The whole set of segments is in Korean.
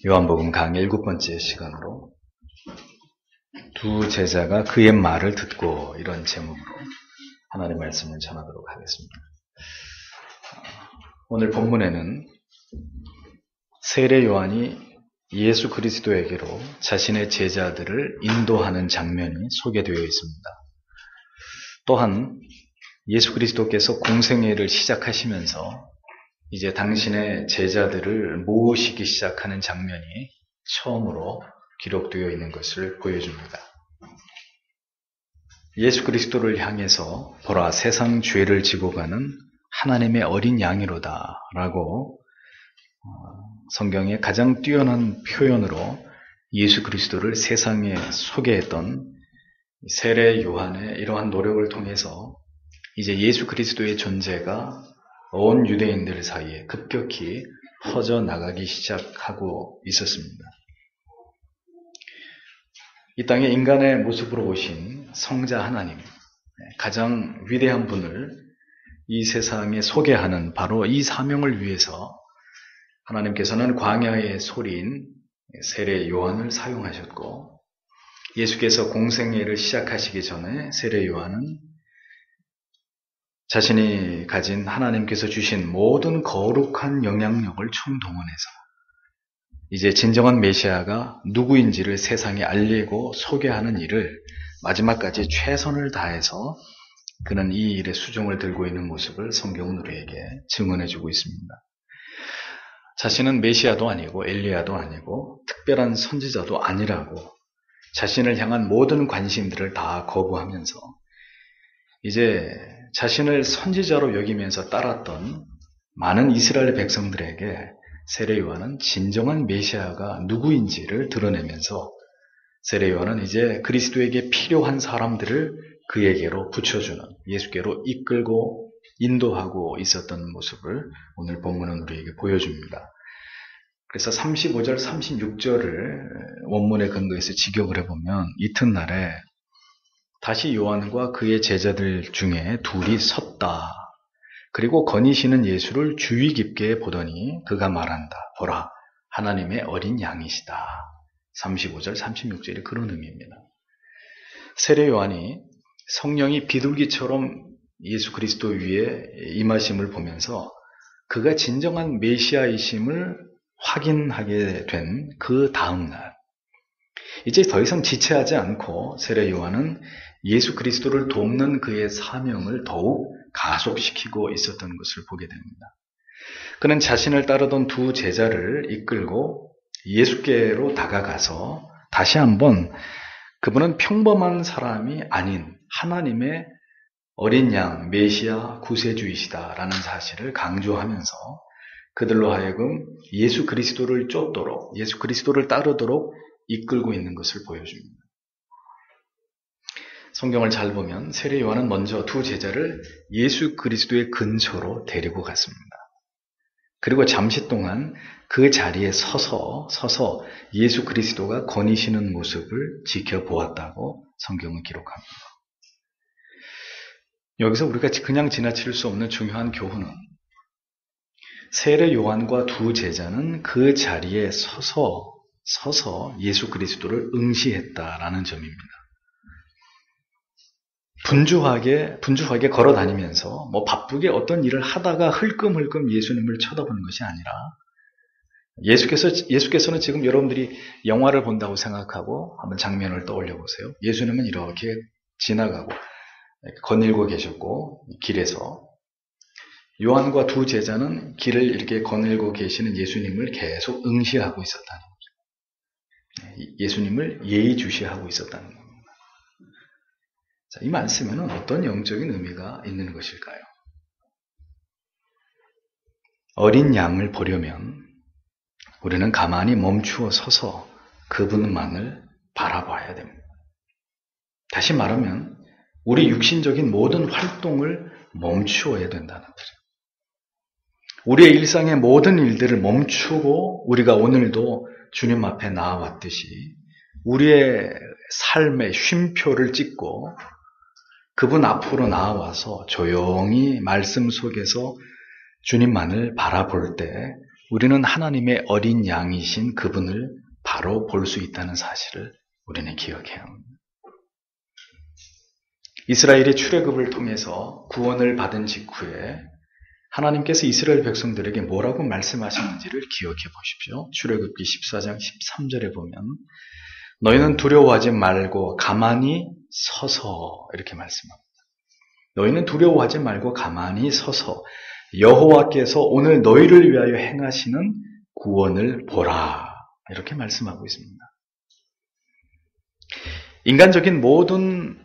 요한복음 강의 7번째 시간으로 두 제자가 그의 말을 듣고 이런 제목으로 하나님의 말씀을 전하도록 하겠습니다. 오늘 본문에는 세례 요한이 예수 그리스도에게로 자신의 제자들을 인도하는 장면이 소개되어 있습니다. 또한 예수 그리스도께서 공생애를 시작하시면서 이제 당신의 제자들을 모으시기 시작하는 장면이 처음으로 기록되어 있는 것을 보여줍니다. 예수 그리스도를 향해서 보라 세상 죄를 지고 가는 하나님의 어린 양이로다 라고 성경의 가장 뛰어난 표현으로 예수 그리스도를 세상에 소개했던 세례 요한의 이러한 노력을 통해서 이제 예수 그리스도의 존재가 온 유대인들 사이에 급격히 퍼져나가기 시작하고 있었습니다. 이 땅에 인간의 모습으로 오신 성자 하나님, 가장 위대한 분을 이 세상에 소개하는 바로 이 사명을 위해서 하나님께서는 광야의 소리인 세례 요한을 사용하셨고, 예수께서 공생애를 시작하시기 전에 세례 요한은 자신이 가진 하나님께서 주신 모든 거룩한 영향력을 총동원해서 이제 진정한 메시아가 누구인지를 세상에 알리고 소개하는 일을 마지막까지 최선을 다해서 그는 이 일에 수종을 들고 있는 모습을 성경은 우리에게 증언해주고 있습니다. 자신은 메시아도 아니고 엘리야도 아니고 특별한 선지자도 아니라고 자신을 향한 모든 관심들을 다 거부하면서 이제 자신을 선지자로 여기면서 따랐던 많은 이스라엘 백성들에게 세례 요한은 진정한 메시아가 누구인지를 드러내면서 세례 요한은 이제 그리스도에게 필요한 사람들을 그에게로 붙여주는, 예수께로 이끌고 인도하고 있었던 모습을 오늘 본문은 우리에게 보여줍니다. 그래서 35절, 36절을 원문에 근거해서 직역을 해보면 이튿날에 다시 요한과 그의 제자들 중에 둘이 섰다. 그리고 거니시는 예수를 주의 깊게 보더니 그가 말한다. 보라, 하나님의 어린 양이시다. 35절, 36절이 그런 의미입니다. 세례 요한이 성령이 비둘기처럼 예수 그리스도 위에 임하심을 보면서 그가 진정한 메시아이심을 확인하게 된 그 다음 날, 이제 더 이상 지체하지 않고 세례 요한은 예수 그리스도를 돕는 그의 사명을 더욱 가속시키고 있었던 것을 보게 됩니다. 그는 자신을 따르던 두 제자를 이끌고 예수께로 다가가서 다시 한번 그분은 평범한 사람이 아닌 하나님의 어린 양, 메시아 구세주이시다라는 사실을 강조하면서 그들로 하여금 예수 그리스도를 쫓도록, 예수 그리스도를 따르도록 이끌고 있는 것을 보여줍니다. 성경을 잘 보면 세례 요한은 먼저 두 제자를 예수 그리스도의 근처로 데리고 갔습니다. 그리고 잠시 동안 그 자리에 서서 예수 그리스도가 거니시는 모습을 지켜보았다고 성경은 기록합니다. 여기서 우리가 그냥 지나칠 수 없는 중요한 교훈은 세례 요한과 두 제자는 그 자리에 서서 예수 그리스도를 응시했다라는 점입니다. 분주하게 걸어 다니면서 바쁘게 어떤 일을 하다가 흘끔흘끔 예수님을 쳐다보는 것이 아니라 예수께서는 지금 여러분들이 영화를 본다고 생각하고 한번 장면을 떠올려 보세요. 예수님은 이렇게 지나가고 거닐고 계셨고 길에서 요한과 두 제자는 길을 이렇게 거닐고 계시는 예수님을 계속 응시하고 있었다는 거죠. 예수님을 예의주시하고 있었다는 겁니다. 자, 이 말씀에는 어떤 영적인 의미가 있는 것일까요? 어린 양을 보려면 우리는 가만히 멈추어 서서 그분만을 바라봐야 됩니다. 다시 말하면 우리 육신적인 모든 활동을 멈추어야 된다는 거죠. 우리의 일상의 모든 일들을 멈추고 우리가 오늘도 주님 앞에 나아왔듯이 우리의 삶의 쉼표를 찍고 그분 앞으로 나아와서 조용히 말씀 속에서 주님만을 바라볼 때 우리는 하나님의 어린 양이신 그분을 바로 볼 수 있다는 사실을 우리는 기억해야 합니다. 이스라엘이 출애굽을 통해서 구원을 받은 직후에 하나님께서 이스라엘 백성들에게 뭐라고 말씀하셨는지를 기억해 보십시오. 출애굽기 14장 13절에 보면 너희는 두려워하지 말고 가만히 서서 이렇게 말씀합니다. 너희는 두려워하지 말고 가만히 서서 여호와께서 오늘 너희를 위하여 행하시는 구원을 보라 이렇게 말씀하고 있습니다. 인간적인 모든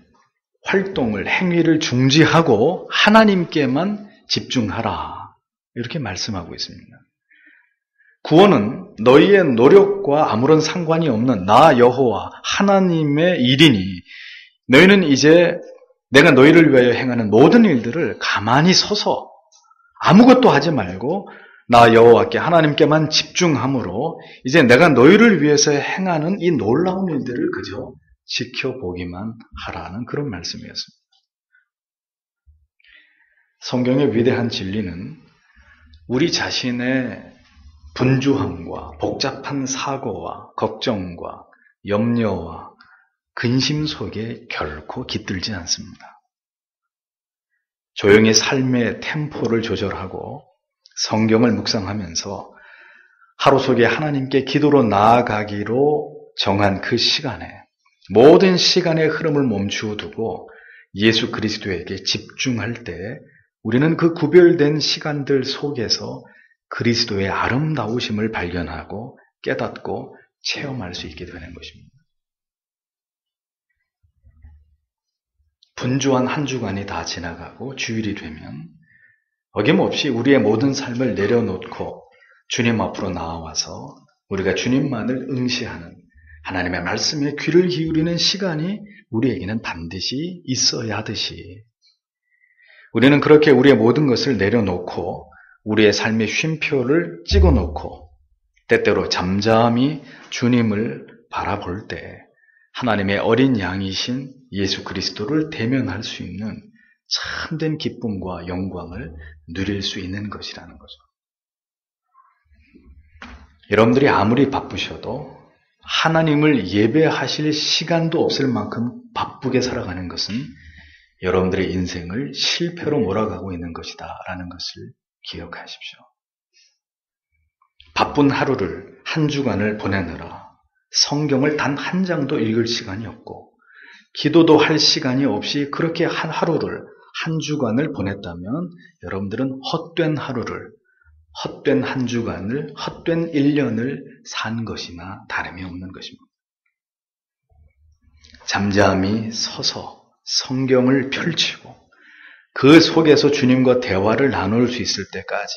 활동을 행위를 중지하고 하나님께만 집중하라 이렇게 말씀하고 있습니다. 구원은 너희의 노력과 아무런 상관이 없는 나 여호와 하나님의 일이니 너희는 이제 내가 너희를 위하여 행하는 모든 일들을 가만히 서서 아무것도 하지 말고 나 여호와께 하나님께만 집중함으로 이제 내가 너희를 위해서 행하는 이 놀라운 일들을 그저 지켜보기만 하라는 그런 말씀이었습니다. 성경의 위대한 진리는 우리 자신의 분주함과 복잡한 사고와 걱정과 염려와 근심 속에 결코 깃들지 않습니다. 조용히 삶의 템포를 조절하고 성경을 묵상하면서 하루 속에 하나님께 기도로 나아가기로 정한 그 시간에 모든 시간의 흐름을 멈추어 두고 예수 그리스도에게 집중할 때 우리는 그 구별된 시간들 속에서 그리스도의 아름다우심을 발견하고 깨닫고 체험할 수 있게 되는 것입니다. 분주한 한 주간이 다 지나가고 주일이 되면 어김없이 우리의 모든 삶을 내려놓고 주님 앞으로 나와서 우리가 주님만을 응시하는 하나님의 말씀에 귀를 기울이는 시간이 우리에게는 반드시 있어야 하듯이 우리는 그렇게 우리의 모든 것을 내려놓고 우리의 삶의 쉼표를 찍어놓고 때때로 잠잠히 주님을 바라볼 때 하나님의 어린 양이신 예수 그리스도를 대면할 수 있는 참된 기쁨과 영광을 누릴 수 있는 것이라는 거죠. 여러분들이 아무리 바쁘셔도 하나님을 예배하실 시간도 없을 만큼 바쁘게 살아가는 것은 여러분들의 인생을 실패로 몰아가고 있는 것이다 라는 것을 기억하십시오. 바쁜 하루를 한 주간을 보내느라 성경을 단 한 장도 읽을 시간이 없고 기도도 할 시간이 없이 그렇게 한 하루를 한 주간을 보냈다면 여러분들은 헛된 하루를 헛된 한 주간을 헛된 1년을 산 것이나 다름이 없는 것입니다. 잠잠히 서서 성경을 펼치고 그 속에서 주님과 대화를 나눌 수 있을 때까지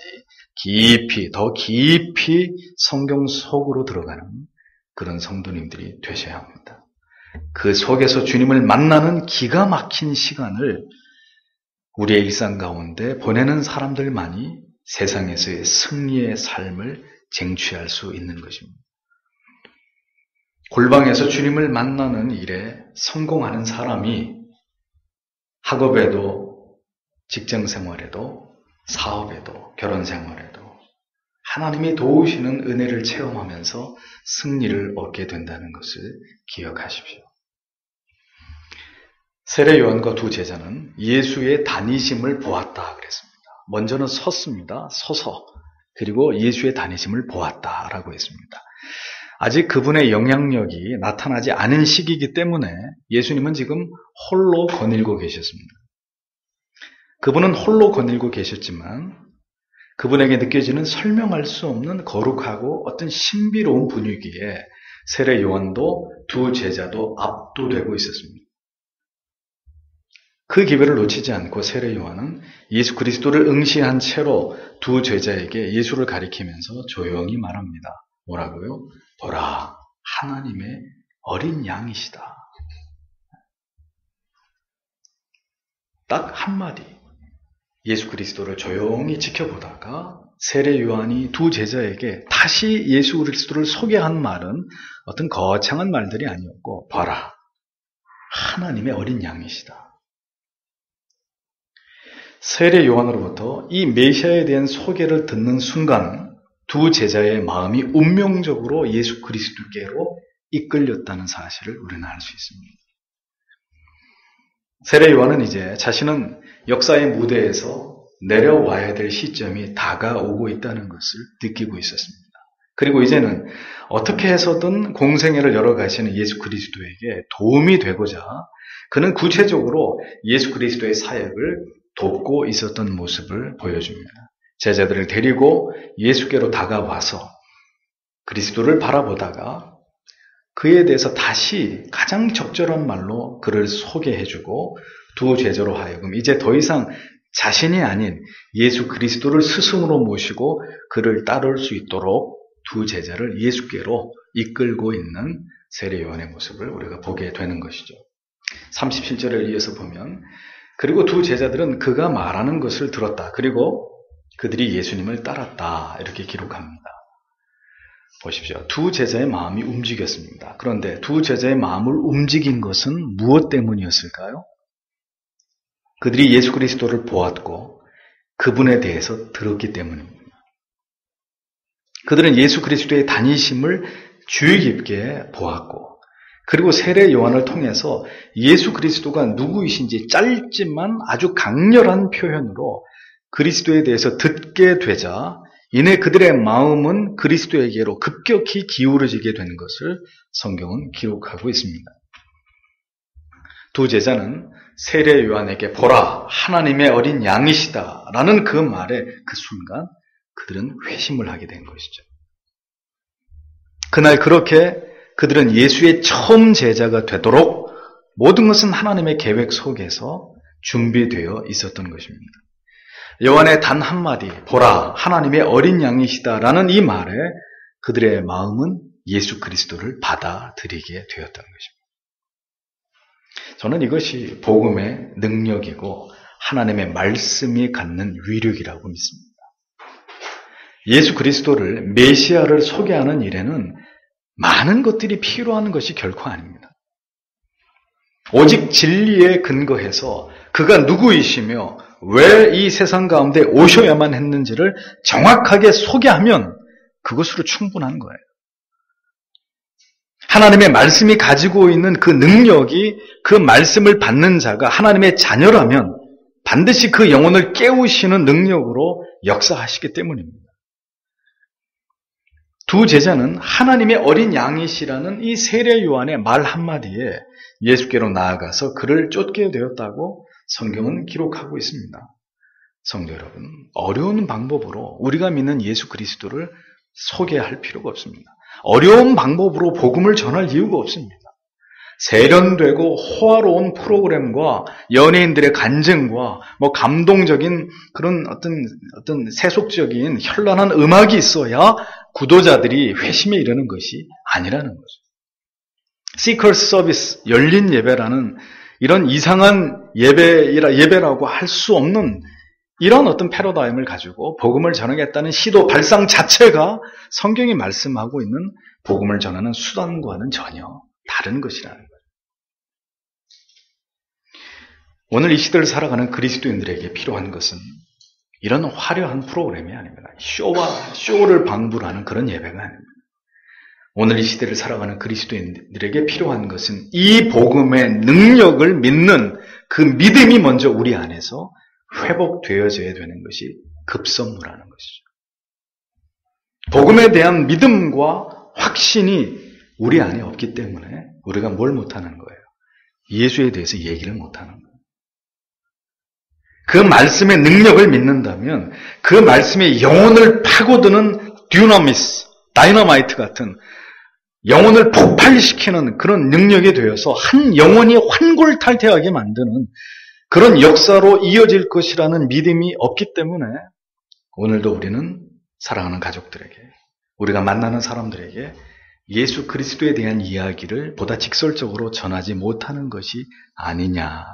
깊이 더 깊이 성경 속으로 들어가는 그런 성도님들이 되셔야 합니다. 그 속에서 주님을 만나는 기가 막힌 시간을 우리의 일상 가운데 보내는 사람들만이 세상에서의 승리의 삶을 쟁취할 수 있는 것입니다. 골방에서 주님을 만나는 일에 성공하는 사람이 학업에도 직장 생활에도 사업에도 결혼 생활에도 하나님이 도우시는 은혜를 체험하면서 승리를 얻게 된다는 것을 기억하십시오. 세례 요한과 두 제자는 예수의 다니심을 보았다 그랬습니다. 먼저는 섰습니다. 서서 그리고 예수의 다니심을 보았다라고 했습니다. 아직 그분의 영향력이 나타나지 않은 시기이기 때문에 예수님은 지금 홀로 거닐고 계셨습니다. 그분은 홀로 거닐고 계셨지만 그분에게 느껴지는 설명할 수 없는 거룩하고 어떤 신비로운 분위기에 세례 요한도 두 제자도 압도되고 있었습니다. 그 기회를 놓치지 않고 세례 요한은 예수 그리스도를 응시한 채로 두 제자에게 예수를 가리키면서 조용히 말합니다. 뭐라고요? 보라, 하나님의 어린 양이시다. 딱 한마디. 예수 그리스도를 조용히 지켜보다가 세례 요한이 두 제자에게 다시 예수 그리스도를 소개한 말은 어떤 거창한 말들이 아니었고 봐라, 하나님의 어린 양이시다. 세례 요한으로부터 이 메시아에 대한 소개를 듣는 순간 두 제자의 마음이 운명적으로 예수 그리스도께로 이끌렸다는 사실을 우리는 알 수 있습니다. 세례 요한은 이제 자신은 역사의 무대에서 내려와야 될 시점이 다가오고 있다는 것을 느끼고 있었습니다. 그리고 이제는 어떻게 해서든 공생애를 열어가시는 예수 그리스도에게 도움이 되고자 그는 구체적으로 예수 그리스도의 사역을 돕고 있었던 모습을 보여줍니다. 제자들을 데리고 예수께로 다가와서 그리스도를 바라보다가 그에 대해서 다시 가장 적절한 말로 그를 소개해주고 두 제자로 하여금 이제 더 이상 자신이 아닌 예수 그리스도를 스승으로 모시고 그를 따를 수 있도록 두 제자를 예수께로 이끌고 있는 세례 요한의 모습을 우리가 보게 되는 것이죠. 37절을 이어서 보면 그리고 두 제자들은 그가 말하는 것을 들었다. 그리고 그들이 예수님을 따랐다. 이렇게 기록합니다. 보십시오. 두 제자의 마음이 움직였습니다. 그런데 두 제자의 마음을 움직인 것은 무엇 때문이었을까요? 그들이 예수 그리스도를 보았고 그분에 대해서 들었기 때문입니다. 그들은 예수 그리스도의 다니심을 주의 깊게 보았고 그리고 세례 요한을 통해서 예수 그리스도가 누구이신지 짧지만 아주 강렬한 표현으로 그리스도에 대해서 듣게 되자 이내 그들의 마음은 그리스도에게로 급격히 기울어지게 된 것을 성경은 기록하고 있습니다. 두 제자는 세례 요한에게 보라 하나님의 어린 양이시다 라는 그 말에 그 순간 그들은 회심을 하게 된 것이죠. 그날 그렇게 그들은 예수의 처음 제자가 되도록 모든 것은 하나님의 계획 속에서 준비되어 있었던 것입니다. 요한의 단 한마디 보라 하나님의 어린 양이시다라는 이 말에 그들의 마음은 예수 그리스도를 받아들이게 되었던 것입니다. 저는 이것이 복음의 능력이고 하나님의 말씀이 갖는 위력이라고 믿습니다. 예수 그리스도를 메시아를 소개하는 일에는 많은 것들이 필요한 것이 결코 아닙니다. 오직 진리에 근거해서 그가 누구이시며 왜 이 세상 가운데 오셔야만 했는지를 정확하게 소개하면 그것으로 충분한 거예요. 하나님의 말씀이 가지고 있는 그 능력이 그 말씀을 받는 자가 하나님의 자녀라면 반드시 그 영혼을 깨우시는 능력으로 역사하시기 때문입니다. 두 제자는 하나님의 어린 양이시라는 이 세례 요한의 말 한마디에 예수께로 나아가서 그를 쫓게 되었다고 성경은 기록하고 있습니다. 성도 여러분, 어려운 방법으로 우리가 믿는 예수 그리스도를 소개할 필요가 없습니다. 어려운 방법으로 복음을 전할 이유가 없습니다. 세련되고 호화로운 프로그램과 연예인들의 간증과 감동적인 그런 어떤 세속적인 현란한 음악이 있어야 구도자들이 회심에 이르는 것이 아니라는 거죠. 시커스 서비스, 열린 예배라는 이런 이상한 예배라고 할 수 없는 이런 어떤 패러다임을 가지고 복음을 전하겠다는 시도 발상 자체가 성경이 말씀하고 있는 복음을 전하는 수단과는 전혀 다른 것이라는 거예요. 오늘 이 시대를 살아가는 그리스도인들에게 필요한 것은 이런 화려한 프로그램이 아닙니다. 쇼를 방불하는 그런 예배가 아닙니다. 오늘 이 시대를 살아가는 그리스도인들에게 필요한 것은 이 복음의 능력을 믿는 그 믿음이 먼저 우리 안에서 회복되어져야 되는 것이 급선무라는 것이죠. 복음에 대한 믿음과 확신이 우리 안에 없기 때문에 우리가 뭘 못하는 거예요? 예수에 대해서 얘기를 못하는 거예요. 그 말씀의 능력을 믿는다면 그 말씀의 영혼을 파고드는 듀나미스, 다이너마이트 같은 영혼을 폭발시키는 그런 능력이 되어서 한 영혼이 환골탈태하게 만드는 그런 역사로 이어질 것이라는 믿음이 없기 때문에 오늘도 우리는 사랑하는 가족들에게, 우리가 만나는 사람들에게 예수 그리스도에 대한 이야기를 보다 직설적으로 전하지 못하는 것이 아니냐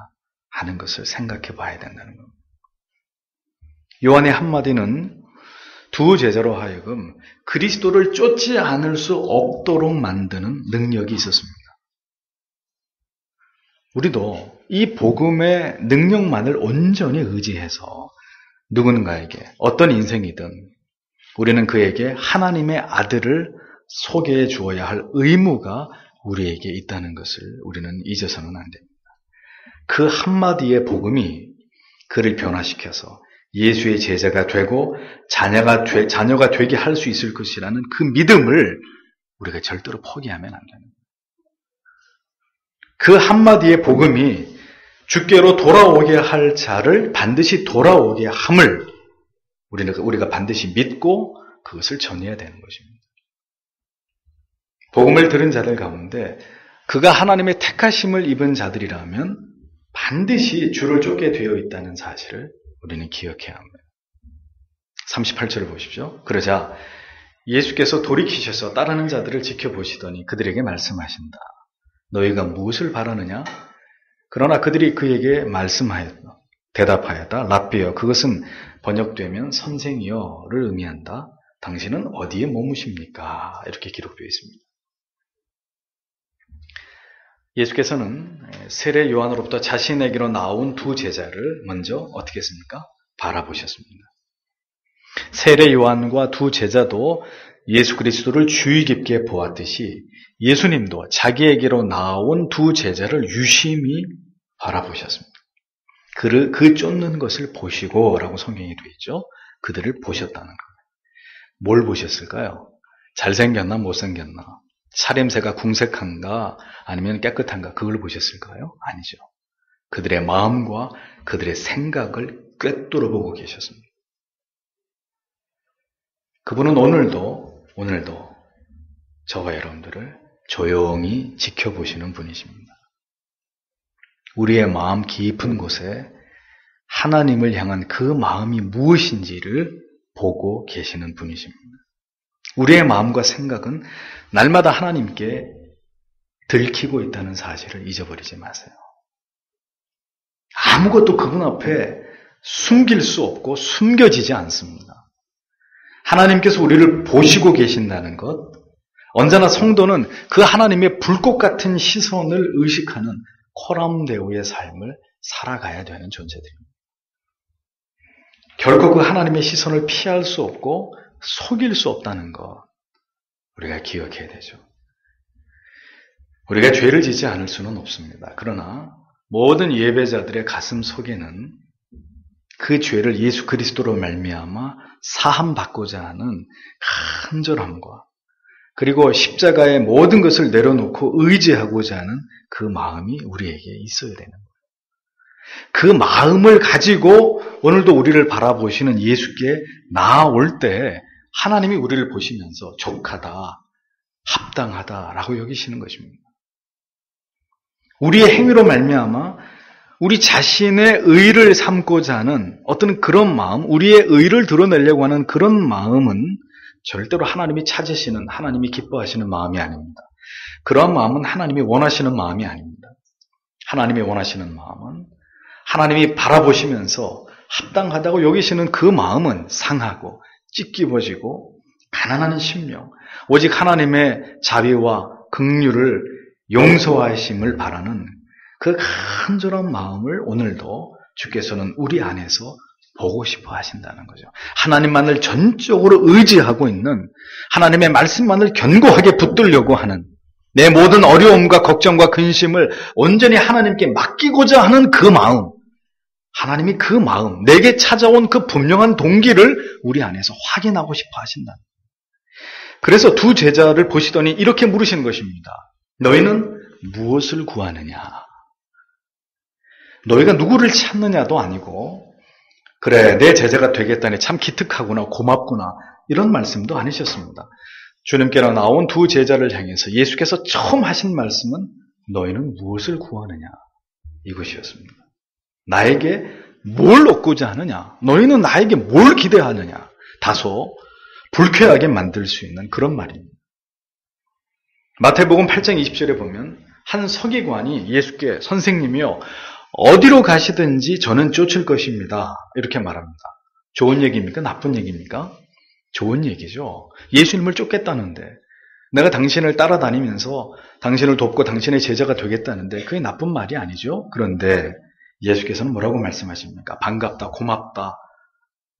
하는 것을 생각해 봐야 된다는 겁니다. 요한의 한마디는 두 제자로 하여금 그리스도를 쫓지 않을 수 없도록 만드는 능력이 있었습니다. 우리도 이 복음의 능력만을 온전히 의지해서 누군가에게 어떤 인생이든 우리는 그에게 하나님의 아들을 소개해 주어야 할 의무가 우리에게 있다는 것을 우리는 잊어서는 안 됩니다. 그 한마디의 복음이 그를 변화시켜서 예수의 제자가 되고 자녀가 되게 할 수 있을 것이라는 그 믿음을 우리가 절대로 포기하면 안 됩니다. 그 한마디의 복음이 주께로 돌아오게 할 자를 반드시 돌아오게 함을 우리가 반드시 믿고 그것을 전해야 되는 것입니다. 복음을 들은 자들 가운데 그가 하나님의 택하심을 입은 자들이라면 반드시 주를 쫓게 되어 있다는 사실을 우리는 기억해야 합니다. 38절을 보십시오. 그러자 예수께서 돌이키셔서 따르는 자들을 지켜보시더니 그들에게 말씀하신다. 너희가 무엇을 바라느냐? 그러나 그들이 그에게 대답하였다. 랍비여, 그것은 번역되면 선생이여를 의미한다. 당신은 어디에 머무십니까? 이렇게 기록되어 있습니다. 예수께서는 세례 요한으로부터 자신에게로 나온 두 제자를 먼저 어떻게 했습니까? 바라보셨습니다. 세례 요한과 두 제자도 예수 그리스도를 주의 깊게 보았듯이 예수님도 자기에게로 나온 두 제자를 유심히 바라보셨습니다. 그 쫓는 것을 보시고 라고 성경이 되어 있죠. 그들을 보셨다는 거예요. 뭘 보셨을까요? 잘생겼나 못생겼나? 차림새가 궁색한가 아니면 깨끗한가? 그걸 보셨을까요? 아니죠. 그들의 마음과 그들의 생각을 꿰뚫어 보고 계셨습니다. 그분은 오늘도 저와 여러분들을 조용히 지켜보시는 분이십니다. 우리의 마음 깊은 곳에 하나님을 향한 그 마음이 무엇인지를 보고 계시는 분이십니다. 우리의 마음과 생각은 날마다 하나님께 들키고 있다는 사실을 잊어버리지 마세요. 아무것도 그분 앞에 숨길 수 없고 숨겨지지 않습니다. 하나님께서 우리를 보시고 계신다는 것, 언제나 성도는 그 하나님의 불꽃 같은 시선을 의식하는 코람데오의 삶을 살아가야 되는 존재들입니다. 결코 그 하나님의 시선을 피할 수 없고 속일 수 없다는 것 우리가 기억해야 되죠. 우리가 죄를 짓지 않을 수는 없습니다. 그러나 모든 예배자들의 가슴 속에는 그 죄를 예수 그리스도로 말미암아 사함받고자 하는 간절함과 그리고 십자가의 모든 것을 내려놓고 의지하고자 하는 그 마음이 우리에게 있어야 되는 거예요. 그 마음을 가지고 오늘도 우리를 바라보시는 예수께 나아올 때 하나님이 우리를 보시면서 족하다, 합당하다라고 여기시는 것입니다. 우리의 행위로 말미암아 우리 자신의 의를 삼고자 하는 어떤 그런 마음, 우리의 의를 드러내려고 하는 그런 마음은 절대로 하나님이 찾으시는, 하나님이 기뻐하시는 마음이 아닙니다. 그러한 마음은 하나님이 원하시는 마음이 아닙니다. 하나님이 원하시는 마음은 하나님이 바라보시면서 합당하다고 여기시는 그 마음은 상하고 찢기워지고 가난한 심령, 오직 하나님의 자비와 긍휼을 용서하심을 바라는 그 간절한 마음을 오늘도 주께서는 우리 안에서 보고 싶어 하신다는 거죠. 하나님만을 전적으로 의지하고 있는, 하나님의 말씀만을 견고하게 붙들려고 하는, 내 모든 어려움과 걱정과 근심을 온전히 하나님께 맡기고자 하는 그 마음, 하나님이 그 마음, 내게 찾아온 그 분명한 동기를 우리 안에서 확인하고 싶어 하신다. 그래서 두 제자를 보시더니 이렇게 물으신 것입니다. 너희는 무엇을 구하느냐? 너희가 누구를 찾느냐도 아니고, 그래, 내 제자가 되겠다니 참 기특하구나, 고맙구나, 이런 말씀도 아니셨습니다. 주님께로 나온 두 제자를 향해서 예수께서 처음 하신 말씀은 너희는 무엇을 구하느냐? 이것이었습니다. 나에게 뭘 얻고자 하느냐? 너희는 나에게 뭘 기대하느냐? 다소 불쾌하게 만들 수 있는 그런 말입니다. 마태복음 8장 20절에 보면 한 서기관이 예수께 선생님이요, 어디로 가시든지 저는 쫓을 것입니다. 이렇게 말합니다. 좋은 얘기입니까? 나쁜 얘기입니까? 좋은 얘기죠. 예수님을 쫓겠다는데, 내가 당신을 따라다니면서 당신을 돕고 당신의 제자가 되겠다는데 그게 나쁜 말이 아니죠. 그런데 예수께서는 뭐라고 말씀하십니까? 반갑다, 고맙다,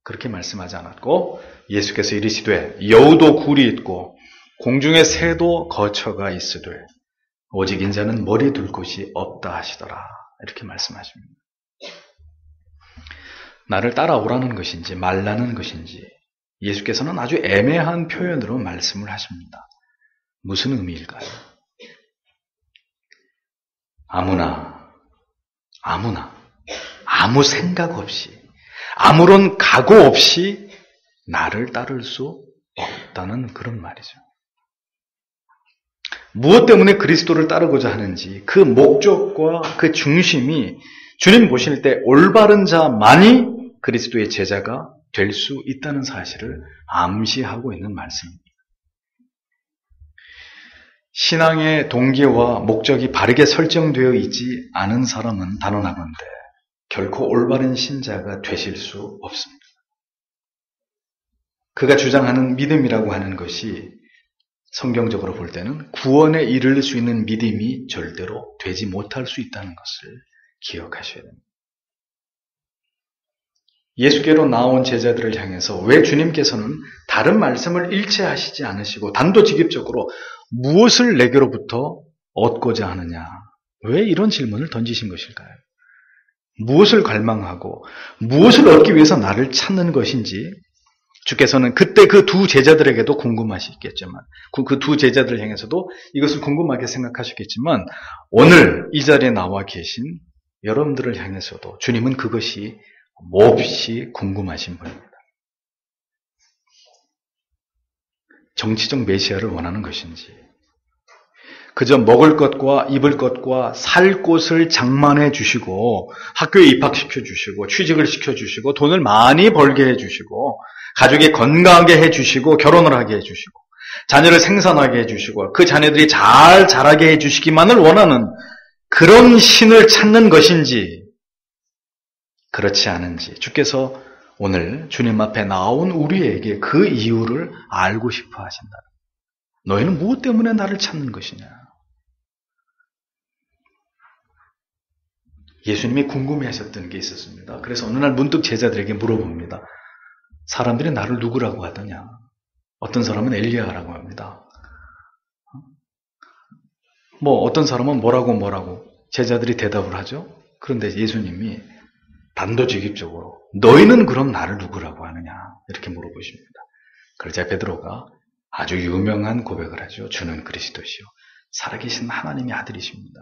그렇게 말씀하지 않았고 예수께서 이르시되 여우도 굴이 있고 공중의 새도 거처가 있으되 오직 인자는 머리 둘 곳이 없다 하시더라. 이렇게 말씀하십니다. 나를 따라오라는 것인지 말라는 것인지 예수께서는 아주 애매한 표현으로 말씀을 하십니다. 무슨 의미일까요? 아무나 아무 생각 없이 아무런 각오 없이 나를 따를 수 없다는 그런 말이죠. 무엇 때문에 그리스도를 따르고자 하는지 그 목적과 그 중심이 주님 보실 때 올바른 자만이 그리스도의 제자가 될 수 있다는 사실을 암시하고 있는 말씀입니다. 신앙의 동기와 목적이 바르게 설정되어 있지 않은 사람은 단언하건대 결코 올바른 신자가 되실 수 없습니다. 그가 주장하는 믿음이라고 하는 것이 성경적으로 볼 때는 구원에 이를 수 있는 믿음이 절대로 되지 못할 수 있다는 것을 기억하셔야 됩니다. 예수께로 나온 제자들을 향해서 왜 주님께서는 다른 말씀을 일체하시지 않으시고 단도직입적으로 무엇을 내게로부터 얻고자 하느냐? 왜 이런 질문을 던지신 것일까요? 무엇을 갈망하고 무엇을 얻기 위해서 나를 찾는 것인지 주께서는 그때 그 두 제자들에게도 궁금하시겠지만 그 두 제자들을 향해서도 이것을 궁금하게 생각하셨겠지만 오늘 이 자리에 나와 계신 여러분들을 향해서도 주님은 그것이 몹시 궁금하신 분입니다. 정치적 메시아를 원하는 것인지 그저 먹을 것과 입을 것과 살 곳을 장만해 주시고 학교에 입학시켜 주시고 취직을 시켜 주시고 돈을 많이 벌게 해 주시고 가족이 건강하게 해 주시고 결혼을 하게 해 주시고 자녀를 생산하게 해 주시고 그 자녀들이 잘 자라게 해 주시기만을 원하는 그런 신을 찾는 것인지 그렇지 않은지 주께서 오늘 주님 앞에 나온 우리에게 그 이유를 알고 싶어 하신다. 너희는 무엇 때문에 나를 찾는 것이냐? 예수님이 궁금해하셨던 게 있었습니다. 그래서 어느 날 문득 제자들에게 물어봅니다. 사람들이 나를 누구라고 하더냐? 어떤 사람은 엘리야라고 합니다. 어떤 사람은 뭐라고 제자들이 대답을 하죠. 그런데 예수님이 단도직입적으로 너희는 그럼 나를 누구라고 하느냐? 이렇게 물어보십니다. 그러자 베드로가 아주 유명한 고백을 하죠. 주는 그리스도시요 살아계신 하나님의 아들이십니다.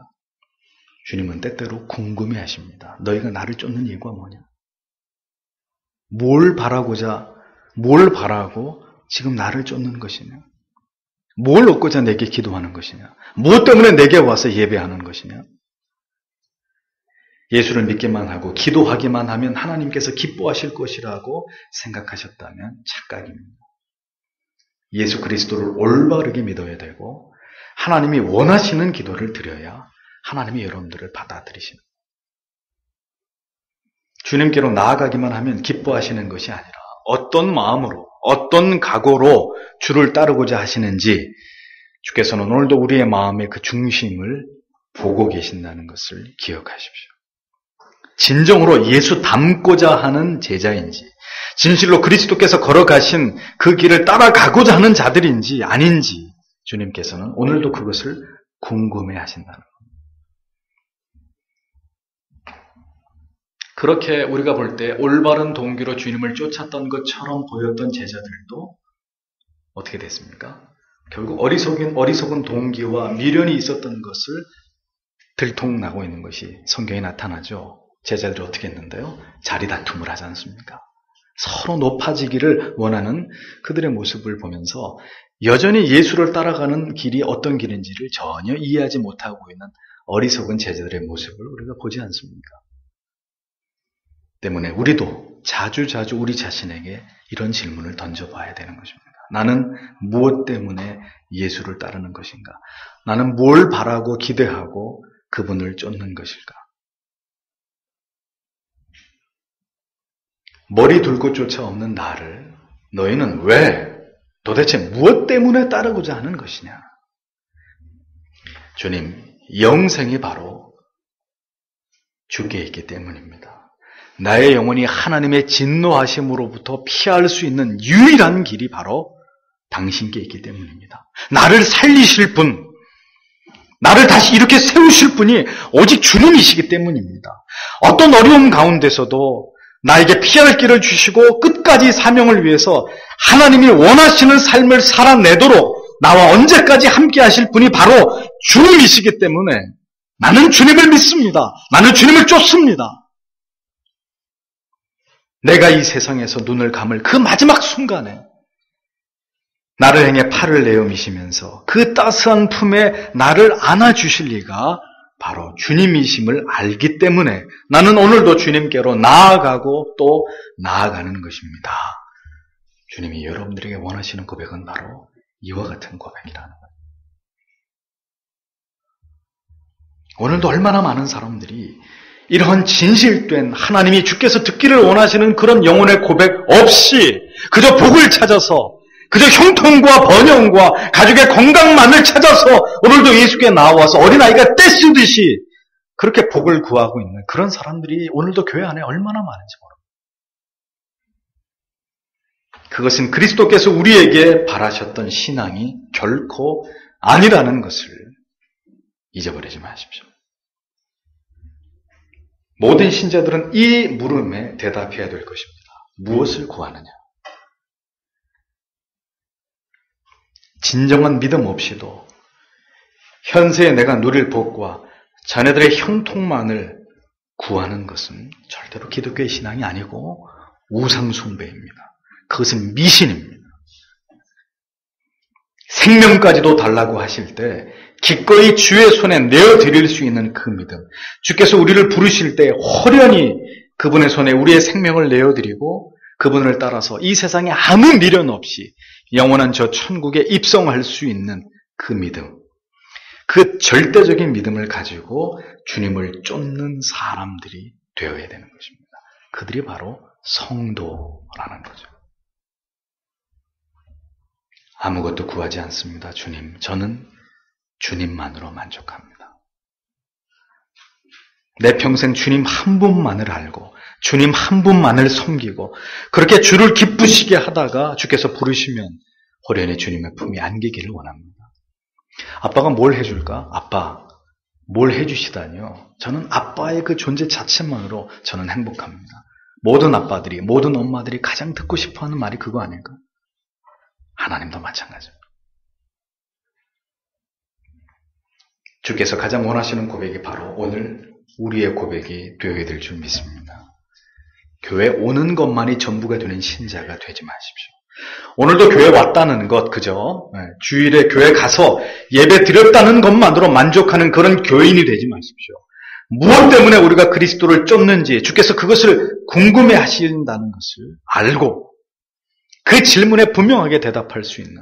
주님은 때때로 궁금해하십니다. 너희가 나를 쫓는 이유가 뭐냐? 뭘 바라고 지금 나를 쫓는 것이냐? 뭘 얻고자 내게 기도하는 것이냐? 무엇 때문에 내게 와서 예배하는 것이냐? 예수를 믿기만 하고 기도하기만 하면 하나님께서 기뻐하실 것이라고 생각하셨다면 착각입니다. 예수 그리스도를 올바르게 믿어야 되고 하나님이 원하시는 기도를 드려야 하나님이 여러분들을 받아들이십니다. 주님께로 나아가기만 하면 기뻐하시는 것이 아니라 어떤 마음으로 어떤 각오로 주를 따르고자 하시는지 주께서는 오늘도 우리의 마음의 그 중심을 보고 계신다는 것을 기억하십시오. 진정으로 예수 닮고자 하는 제자인지 진실로 그리스도께서 걸어가신 그 길을 따라가고자 하는 자들인지 아닌지 주님께서는 오늘도 그것을 궁금해 하신다는 겁니다. 그렇게 우리가 볼 때 올바른 동기로 주님을 쫓았던 것처럼 보였던 제자들도 어떻게 됐습니까? 결국 어리석은 동기와 미련이 있었던 것을 들통나고 있는 것이 성경에 나타나죠. 제자들이 어떻게 했는데요? 자리 다툼을 하지 않습니까? 서로 높아지기를 원하는 그들의 모습을 보면서 여전히 예수를 따라가는 길이 어떤 길인지를 전혀 이해하지 못하고 있는 어리석은 제자들의 모습을 우리가 보지 않습니까? 때문에 우리도 자주 우리 자신에게 이런 질문을 던져봐야 되는 것입니다. 나는 무엇 때문에 예수를 따르는 것인가? 나는 뭘 바라고 기대하고 그분을 쫓는 것일까? 머리 둘 곳조차 없는 나를 너희는 왜 도대체 무엇 때문에 따르고자 하는 것이냐? 주님, 영생이 바로 주께 있기 때문입니다. 나의 영혼이 하나님의 진노하심으로부터 피할 수 있는 유일한 길이 바로 당신께 있기 때문입니다. 나를 살리실 분, 나를 다시 이렇게 세우실 분이 오직 주님이시기 때문입니다. 어떤 어려움 가운데서도 나에게 피할 길을 주시고 끝까지 사명을 위해서 하나님이 원하시는 삶을 살아내도록 나와 언제까지 함께 하실 분이 바로 주님이시기 때문에 나는 주님을 믿습니다. 나는 주님을 쫓습니다. 내가 이 세상에서 눈을 감을 그 마지막 순간에 나를 향해 팔을 내어 미시면서 그 따스한 품에 나를 안아주실 리가 바로 주님이심을 알기 때문에 나는 오늘도 주님께로 나아가고 또 나아가는 것입니다. 주님이 여러분들에게 원하시는 고백은 바로 이와 같은 고백이라는 거예요. 오늘도 얼마나 많은 사람들이 이러한 진실된 하나님이 주께서 듣기를 원하시는 그런 영혼의 고백 없이 그저 복을 찾아서 그저 형통과 번영과 가족의 건강만을 찾아서 오늘도 예수께 나와서 어린아이가 떼쓰듯이 그렇게 복을 구하고 있는 그런 사람들이 오늘도 교회 안에 얼마나 많은지 모릅니다. 그것은 그리스도께서 우리에게 바라셨던 신앙이 결코 아니라는 것을 잊어버리지 마십시오. 모든 신자들은 이 물음에 대답해야 될 것입니다. 무엇을 구하느냐? 진정한 믿음 없이도 현세에 내가 누릴 복과 자네들의 형통만을 구하는 것은 절대로 기독교의 신앙이 아니고 우상숭배입니다. 그것은 미신입니다. 생명까지도 달라고 하실 때 기꺼이 주의 손에 내어드릴 수 있는 그 믿음, 주께서 우리를 부르실 때 호련히 그분의 손에 우리의 생명을 내어드리고 그분을 따라서 이 세상에 아무 미련 없이 영원한 저 천국에 입성할 수 있는 그 믿음, 그 절대적인 믿음을 가지고 주님을 쫓는 사람들이 되어야 되는 것입니다. 그들이 바로 성도라는 거죠. 아무것도 구하지 않습니다. 주님, 저는 주님만으로 만족합니다. 내 평생 주님 한 분만을 알고 주님 한 분만을 섬기고 그렇게 주를 기쁘시게 하다가 주께서 부르시면 호련히 주님의 품에 안기기를 원합니다. 아빠가 뭘 해줄까? 아빠, 뭘 해주시다니요? 저는 아빠의 그 존재 자체만으로 저는 행복합니다. 모든 아빠들이, 모든 엄마들이 가장 듣고 싶어하는 말이 그거 아닐까? 하나님도 마찬가지입니다. 주께서 가장 원하시는 고백이 바로 오늘 우리의 고백이 되어야 될 줄 믿습니다. 교회 오는 것만이 전부가 되는 신자가 되지 마십시오. 오늘도 교회 왔다는 것, 그저 주일에 교회 가서 예배 드렸다는 것만으로 만족하는 그런 교인이 되지 마십시오. 무엇 때문에 우리가 그리스도를 쫓는지 주께서 그것을 궁금해 하신다는 것을 알고 그 질문에 분명하게 대답할 수 있는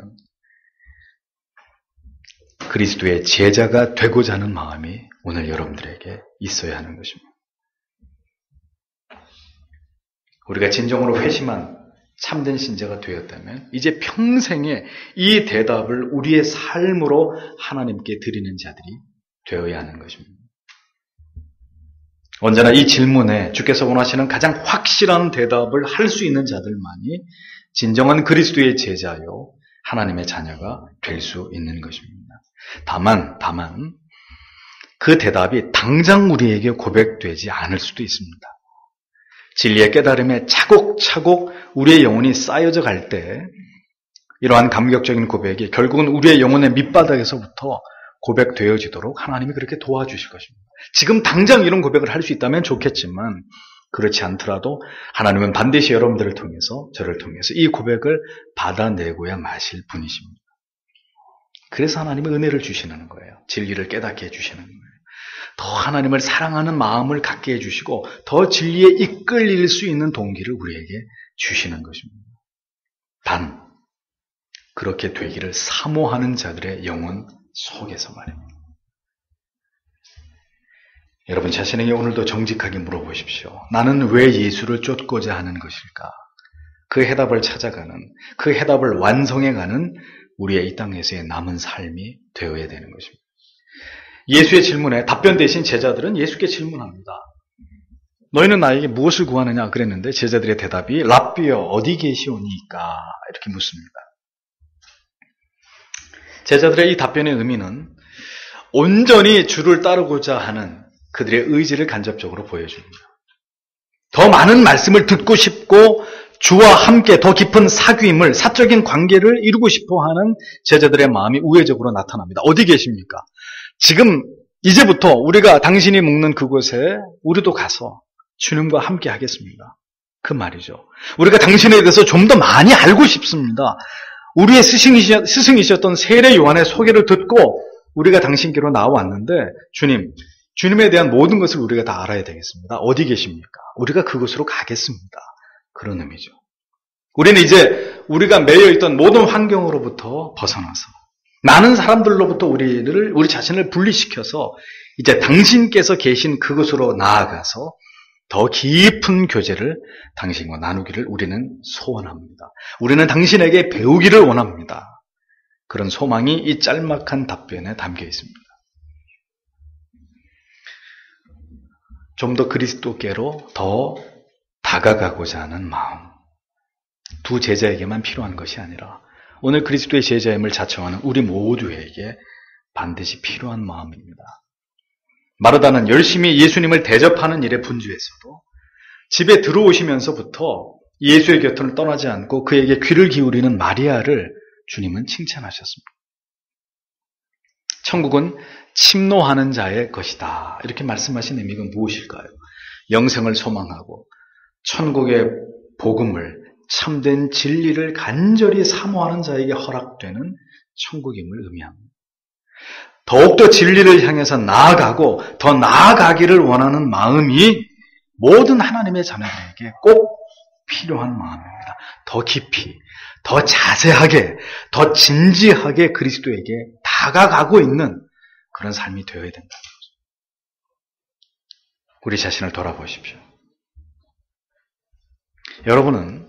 그리스도의 제자가 되고자 하는 마음이 오늘 여러분들에게 있어야 하는 것입니다. 우리가 진정으로 회심한 참된 신자가 되었다면 이제 평생에 이 대답을 우리의 삶으로 하나님께 드리는 자들이 되어야 하는 것입니다. 언제나 이 질문에 주께서 원하시는 가장 확실한 대답을 할 수 있는 자들만이 진정한 그리스도의 제자요 하나님의 자녀가 될 수 있는 것입니다. 다만 그 대답이 당장 우리에게 고백되지 않을 수도 있습니다. 진리의 깨달음에 차곡차곡 우리의 영혼이 쌓여져 갈 때 이러한 감격적인 고백이 결국은 우리의 영혼의 밑바닥에서부터 고백되어지도록 하나님이 그렇게 도와주실 것입니다. 지금 당장 이런 고백을 할 수 있다면 좋겠지만 그렇지 않더라도 하나님은 반드시 여러분들을 통해서 저를 통해서 이 고백을 받아내고야 마실 분이십니다. 그래서 하나님은 은혜를 주시는 거예요. 진리를 깨닫게 해주시는 거예요. 더 하나님을 사랑하는 마음을 갖게 해주시고 더 진리에 이끌릴 수 있는 동기를 우리에게 주시는 것입니다. 단 그렇게 되기를 사모하는 자들의 영혼 속에서 말입니다. 여러분 자신에게 오늘도 정직하게 물어보십시오. 나는 왜 예수를 쫓고자 하는 것일까? 그 해답을 찾아가는, 그 해답을 완성해가는 우리의 이 땅에서의 남은 삶이 되어야 되는 것입니다. 예수의 질문에 답변 대신 제자들은 예수께 질문합니다. 너희는 나에게 무엇을 구하느냐 그랬는데 제자들의 대답이 랍비여 어디 계시오니까 이렇게 묻습니다. 제자들의 이 답변의 의미는 온전히 주를 따르고자 하는 그들의 의지를 간접적으로 보여줍니다. 더 많은 말씀을 듣고 싶고 주와 함께 더 깊은 사귐을, 사적인 관계를 이루고 싶어하는 제자들의 마음이 우회적으로 나타납니다. 어디 계십니까? 지금 이제부터 우리가 당신이 묵는 그곳에 우리도 가서 주님과 함께 하겠습니다. 그 말이죠. 우리가 당신에 대해서 좀 더 많이 알고 싶습니다. 우리의 스승이셨던 세례 요한의 소개를 듣고 우리가 당신께로 나왔는데 주님에 대한 모든 것을 우리가 다 알아야 되겠습니다. 어디 계십니까? 우리가 그곳으로 가겠습니다. 그런 의미죠. 우리는 이제 우리가 매여 있던 모든 환경으로부터 벗어나서 많은 사람들로부터 우리 자신을 분리시켜서 이제 당신께서 계신 그곳으로 나아가서 더 깊은 교제를 당신과 나누기를 우리는 소원합니다. 우리는 당신에게 배우기를 원합니다. 그런 소망이 이 짤막한 답변에 담겨 있습니다. 좀 더 그리스도께로 더 다가가고자 하는 마음. 두 제자에게만 필요한 것이 아니라 오늘 그리스도의 제자임을 자청하는 우리 모두에게 반드시 필요한 마음입니다. 마르다는 열심히 예수님을 대접하는 일에 분주했어도 집에 들어오시면서부터 예수의 곁을 떠나지 않고 그에게 귀를 기울이는 마리아를 주님은 칭찬하셨습니다. 천국은 침노하는 자의 것이다. 이렇게 말씀하신 의미가 무엇일까요? 영생을 소망하고 천국의 복음을, 참된 진리를 간절히 사모하는 자에게 허락되는 천국임을 의미합니다. 더욱더 진리를 향해서 나아가고 더 나아가기를 원하는 마음이 모든 하나님의 자녀들에게 꼭 필요한 마음입니다. 더 깊이, 더 자세하게, 더 진지하게 그리스도에게 다가가고 있는 그런 삶이 되어야 된다는 거죠. 우리 자신을 돌아보십시오. 여러분은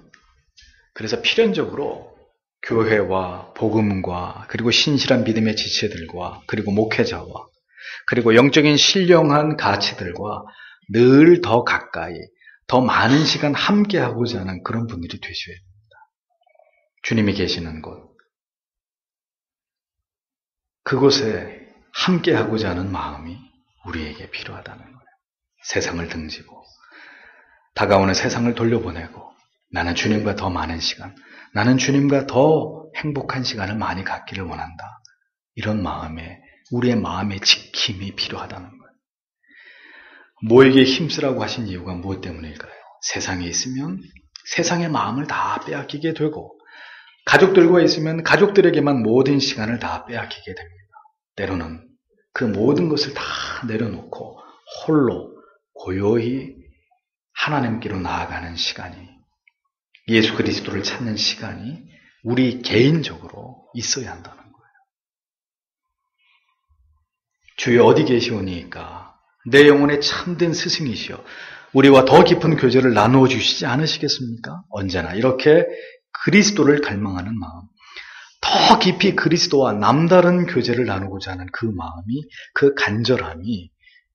그래서 필연적으로 교회와 복음과 그리고 신실한 믿음의 지체들과 그리고 목회자와 그리고 영적인 신령한 가치들과 늘 더 가까이 더 많은 시간 함께하고자 하는 그런 분들이 되셔야 됩니다. 주님이 계시는 곳 그곳에 함께하고자 하는 마음이 우리에게 필요하다는 거예요. 세상을 등지고 다가오는 세상을 돌려보내고 나는 주님과 더 많은 시간, 나는 주님과 더 행복한 시간을 많이 갖기를 원한다. 이런 마음에 우리의 마음의 지킴이 필요하다는 거예요. 모에게 힘쓰라고 하신 이유가 무엇 때문일까요? 세상에 있으면 세상의 마음을 다 빼앗기게 되고 가족들과 있으면 가족들에게만 모든 시간을 다 빼앗기게 됩니다. 때로는 그 모든 것을 다 내려놓고 홀로 고요히 하나님께로 나아가는 시간이 예수 그리스도를 찾는 시간이 우리 개인적으로 있어야 한다는 거예요. 주여 어디 계시오니까 내 영혼의 참된 스승이시여 우리와 더 깊은 교제를 나누어 주시지 않으시겠습니까? 언제나 이렇게 그리스도를 갈망하는 마음, 더 깊이 그리스도와 남다른 교제를 나누고자 하는 그 마음이, 그 간절함이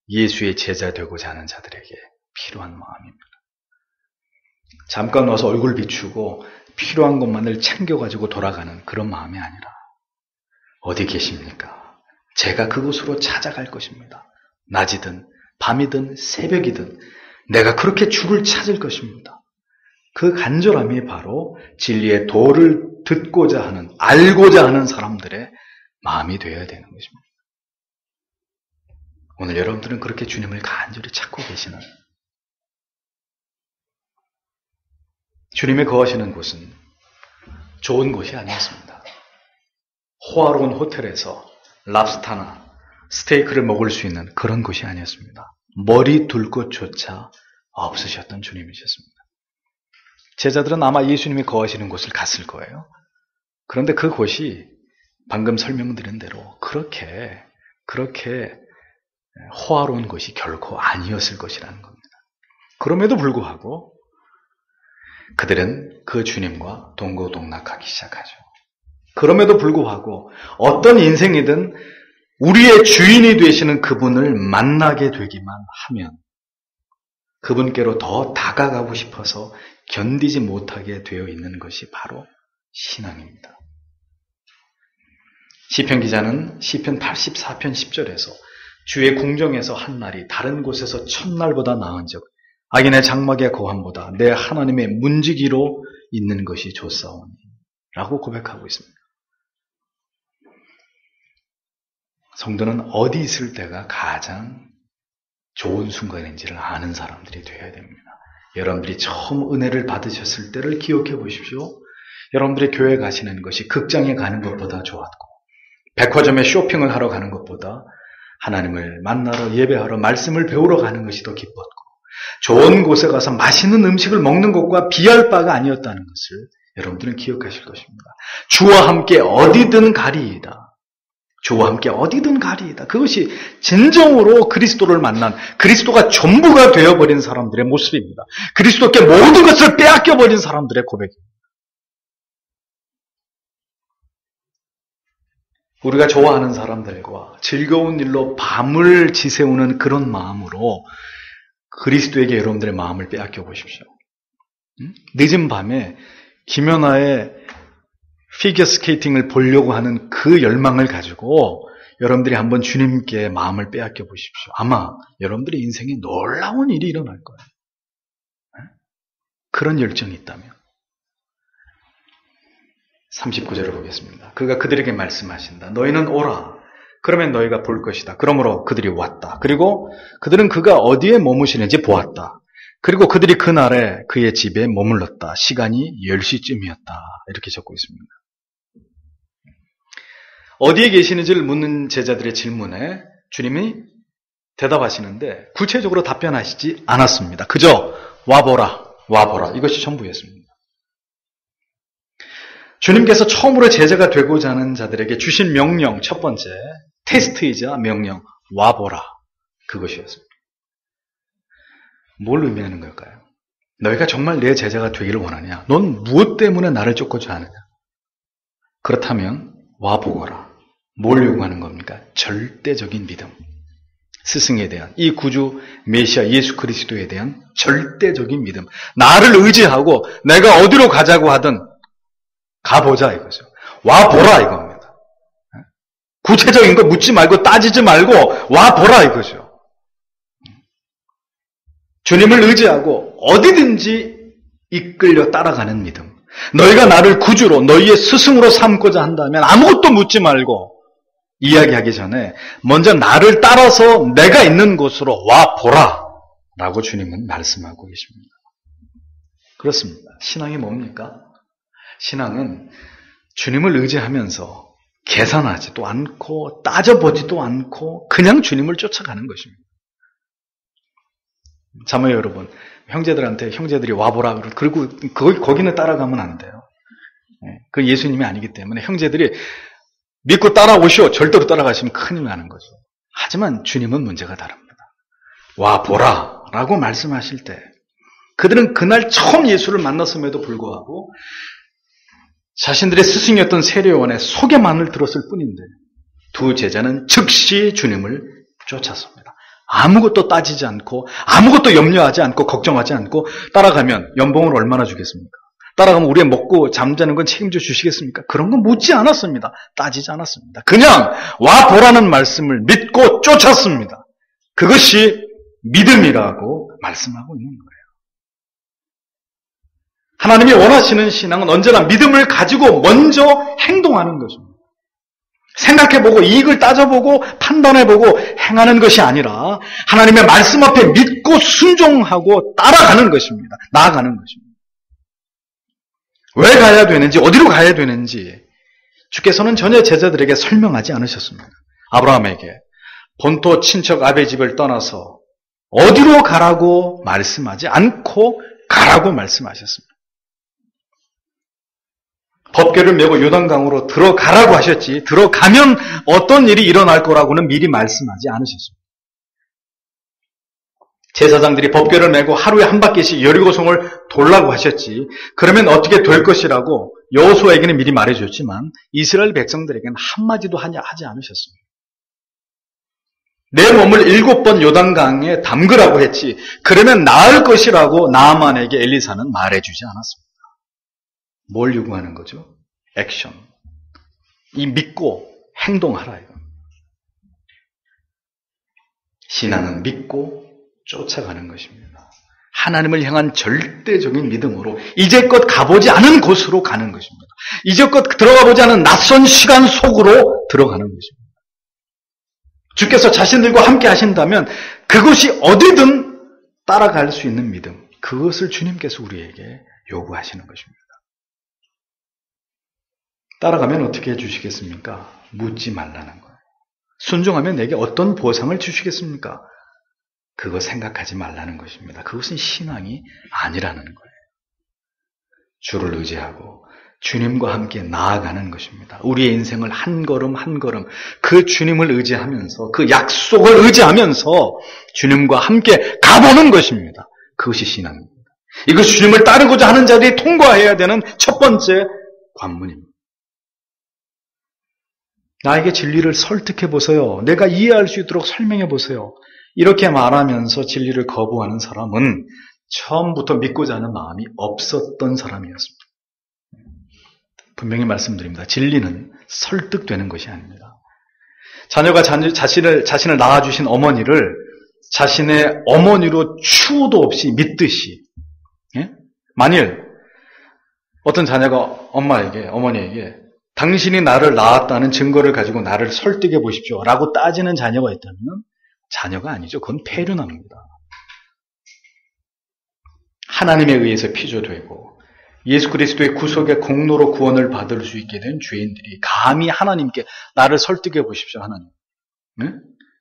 예수의 제자 되고자 하는 자들에게 필요한 마음입니다. 잠깐 와서 얼굴 비추고 필요한 것만을 챙겨가지고 돌아가는 그런 마음이 아니라 어디 계십니까? 제가 그곳으로 찾아갈 것입니다. 낮이든 밤이든 새벽이든 내가 그렇게 주를 찾을 것입니다. 그 간절함이 바로 진리의 도를 듣고자 하는, 알고자 하는 사람들의 마음이 되어야 되는 것입니다. 오늘 여러분들은 그렇게 주님을 간절히 찾고 계시는, 주님이 거하시는 곳은 좋은 곳이 아니었습니다. 호화로운 호텔에서 랍스타나 스테이크를 먹을 수 있는 그런 곳이 아니었습니다. 머리 둘 곳조차 없으셨던 주님이셨습니다. 제자들은 아마 예수님이 거하시는 곳을 갔을 거예요. 그런데 그 곳이 방금 설명드린 대로 그렇게 호화로운 곳이 결코 아니었을 것이라는 겁니다. 그럼에도 불구하고 그들은 그 주님과 동고동락하기 시작하죠. 그럼에도 불구하고 어떤 인생이든 우리의 주인이 되시는 그분을 만나게 되기만 하면 그분께로 더 다가가고 싶어서 견디지 못하게 되어 있는 것이 바로 신앙입니다. 시편 기자는 시편 84편 10절에서 주의 궁정에서 한 날이 다른 곳에서 첫날보다 나은즉 악인의 장막의 거함보다 내 하나님의 문지기로 있는 것이 좋사오니 라고 고백하고 있습니다. 성도는 어디 있을 때가 가장 좋은 순간인지를 아는 사람들이 되어야 됩니다. 여러분들이 처음 은혜를 받으셨을 때를 기억해 보십시오. 여러분들이 교회 가시는 것이 극장에 가는 것보다 좋았고 백화점에 쇼핑을 하러 가는 것보다 하나님을 만나러 예배하러 말씀을 배우러 가는 것이 더 기뻤고 좋은 곳에 가서 맛있는 음식을 먹는 것과 비할 바가 아니었다는 것을 여러분들은 기억하실 것입니다. 주와 함께 어디든 가리이다. 주와 함께 어디든 가리이다. 그것이 진정으로 그리스도를 만난 그리스도가 전부가 되어버린 사람들의 모습입니다. 그리스도께 모든 것을 빼앗겨버린 사람들의 고백입니다. 우리가 좋아하는 사람들과 즐거운 일로 밤을 지새우는 그런 마음으로 그리스도에게 여러분들의 마음을 빼앗겨 보십시오. 늦은 밤에 김연아의 피겨스케이팅을 보려고 하는 그 열망을 가지고 여러분들이 한번 주님께 마음을 빼앗겨 보십시오. 아마 여러분들의 인생에 놀라운 일이 일어날 거예요. 그런 열정이 있다면. 39절을 보겠습니다. 그가 그들에게 말씀하신다. 너희는 오라. 그러면 너희가 볼 것이다. 그러므로 그들이 왔다. 그리고 그들은 그가 어디에 머무시는지 보았다. 그리고 그들이 그날에 그의 집에 머물렀다. 시간이 10시쯤이었다. 이렇게 적고 있습니다. 어디에 계시는지를 묻는 제자들의 질문에 주님이 대답하시는데 구체적으로 답변하시지 않았습니다. 그저 와보라, 와보라. 이것이 전부였습니다. 주님께서 처음으로 제자가 되고자 하는 자들에게 주신 명령, 첫 번째, 테스트이자 명령, 와보라. 그것이었습니다. 뭘 의미하는 걸까요? 너희가 정말 내 제자가 되기를 원하냐? 넌 무엇 때문에 나를 쫓고자 하느냐? 그렇다면 와보거라. 뭘 요구하는 겁니까? 절대적인 믿음. 스승에 대한, 이 구주 메시아 예수 그리스도에 대한 절대적인 믿음. 나를 의지하고 내가 어디로 가자고 하든 가보자 이거죠. 와보라 이겁니다. 구체적인 거 묻지 말고 따지지 말고 와보라 이거죠. 주님을 의지하고 어디든지 이끌려 따라가는 믿음. 너희가 나를 구주로 너희의 스승으로 삼고자 한다면 아무것도 묻지 말고 이야기하기 전에 먼저 나를 따라서 내가 있는 곳으로 와보라 라고 주님은 말씀하고 계십니다. 그렇습니다. 신앙이 뭡니까? 신앙은 주님을 의지하면서 계산하지도 않고 따져보지도 않고 그냥 주님을 쫓아가는 것입니다. 자매요 여러분, 형제들한테 형제들이 와보라 그리고 거기는 따라가면 안 돼요. 그 예수님이 아니기 때문에 형제들이 믿고 따라오시오 절대로 따라가시면 큰일 나는 거죠. 하지만 주님은 문제가 다릅니다. 와보라 라고 말씀하실 때 그들은 그날 처음 예수를 만났음에도 불구하고 자신들의 스승이었던 세례요한의 소개만을 들었을 뿐인데 두 제자는 즉시 주님을 쫓았습니다. 아무것도 따지지 않고 아무것도 염려하지 않고 걱정하지 않고 따라가면 연봉을 얼마나 주겠습니까? 따라가면 우리의 먹고 잠자는 건 책임져 주시겠습니까? 그런 건 묻지 않았습니다. 따지지 않았습니다. 그냥 와보라는 말씀을 믿고 쫓았습니다. 그것이 믿음이라고 말씀하고 있는 거예요. 하나님이 원하시는 신앙은 언제나 믿음을 가지고 먼저 행동하는 것입니다. 생각해보고 이익을 따져보고 판단해보고 행하는 것이 아니라 하나님의 말씀 앞에 믿고 순종하고 따라가는 것입니다. 나아가는 것입니다. 왜 가야 되는지 어디로 가야 되는지 주께서는 전혀 제자들에게 설명하지 않으셨습니다. 아브라함에게 본토 친척 아베 집을 떠나서 어디로 가라고 말씀하지 않고 가라고 말씀하셨습니다. 법궤를 메고 요단강으로 들어가라고 하셨지 들어가면 어떤 일이 일어날 거라고는 미리 말씀하지 않으셨습니다. 제사장들이 법궤를 메고 하루에 한 바퀴씩 여리고성을 돌라고 하셨지 그러면 어떻게 될 것이라고 여호수아에게는 미리 말해줬지만 이스라엘 백성들에게는 한마디도 하지 않으셨습니다. 내 몸을 7번 요단강에 담그라고 했지. 그러면 나을 것이라고 나아만에게 엘리사는 말해주지 않았습니다. 뭘 요구하는 거죠? 액션. 이 믿고 행동하라. 이거. 신앙은 믿고 쫓아가는 것입니다. 하나님을 향한 절대적인 믿음으로 이제껏 가보지 않은 곳으로 가는 것입니다. 이제껏 들어가보지 않은 낯선 시간 속으로 들어가는 것입니다. 주께서 자신들과 함께 하신다면 그것이 어디든 따라갈 수 있는 믿음, 그것을 주님께서 우리에게 요구하시는 것입니다. 따라가면 어떻게 해주시겠습니까? 묻지 말라는 거예요. 순종하면 내게 어떤 보상을 주시겠습니까? 그거 생각하지 말라는 것입니다. 그것은 신앙이 아니라는 거예요. 주를 의지하고 주님과 함께 나아가는 것입니다. 우리의 인생을 한 걸음 한 걸음 그 주님을 의지하면서 그 약속을 의지하면서 주님과 함께 가보는 것입니다. 그것이 신앙입니다. 이것이 주님을 따르고자 하는 자들이 통과해야 되는 첫 번째 관문입니다. 나에게 진리를 설득해 보세요. 내가 이해할 수 있도록 설명해 보세요. 이렇게 말하면서 진리를 거부하는 사람은 처음부터 믿고자 하는 마음이 없었던 사람이었습니다. 분명히 말씀드립니다. 진리는 설득되는 것이 아닙니다. 자녀가 자신을 낳아주신 어머니를 자신의 어머니로 추호도 없이 믿듯이, 예? 만일 어떤 자녀가 어머니에게 당신이 나를 낳았다는 증거를 가지고 나를 설득해 보십시오 라고 따지는 자녀가 있다면 자녀가 아니죠. 그건 폐륜합니다. 하나님에 의해서 피조되고 예수 그리스도의 구속의 공로로 구원을 받을 수 있게 된 죄인들이 감히 하나님께 나를 설득해 보십시오, 하나님. 네?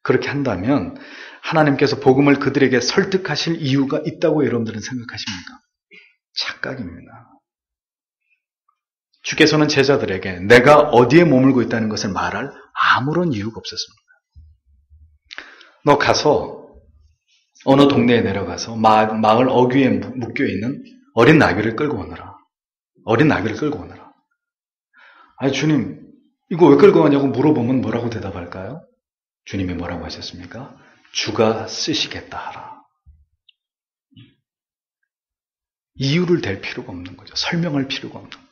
그렇게 한다면 하나님께서 복음을 그들에게 설득하실 이유가 있다고 여러분들은 생각하십니까? 착각입니다. 주께서는 제자들에게 내가 어디에 머물고 있다는 것을 말할 아무런 이유가 없었습니다. 너 가서 어느 동네에 내려가서 마을 어귀에 묶여있는 어린 나귀를 끌고 오너라. 어린 나귀를 끌고 오너라. 아니 주님 이거 왜 끌고 가냐고 물어보면 뭐라고 대답할까요? 주님이 뭐라고 하셨습니까? 주가 쓰시겠다 하라. 이유를 댈 필요가 없는 거죠. 설명할 필요가 없는 거예요.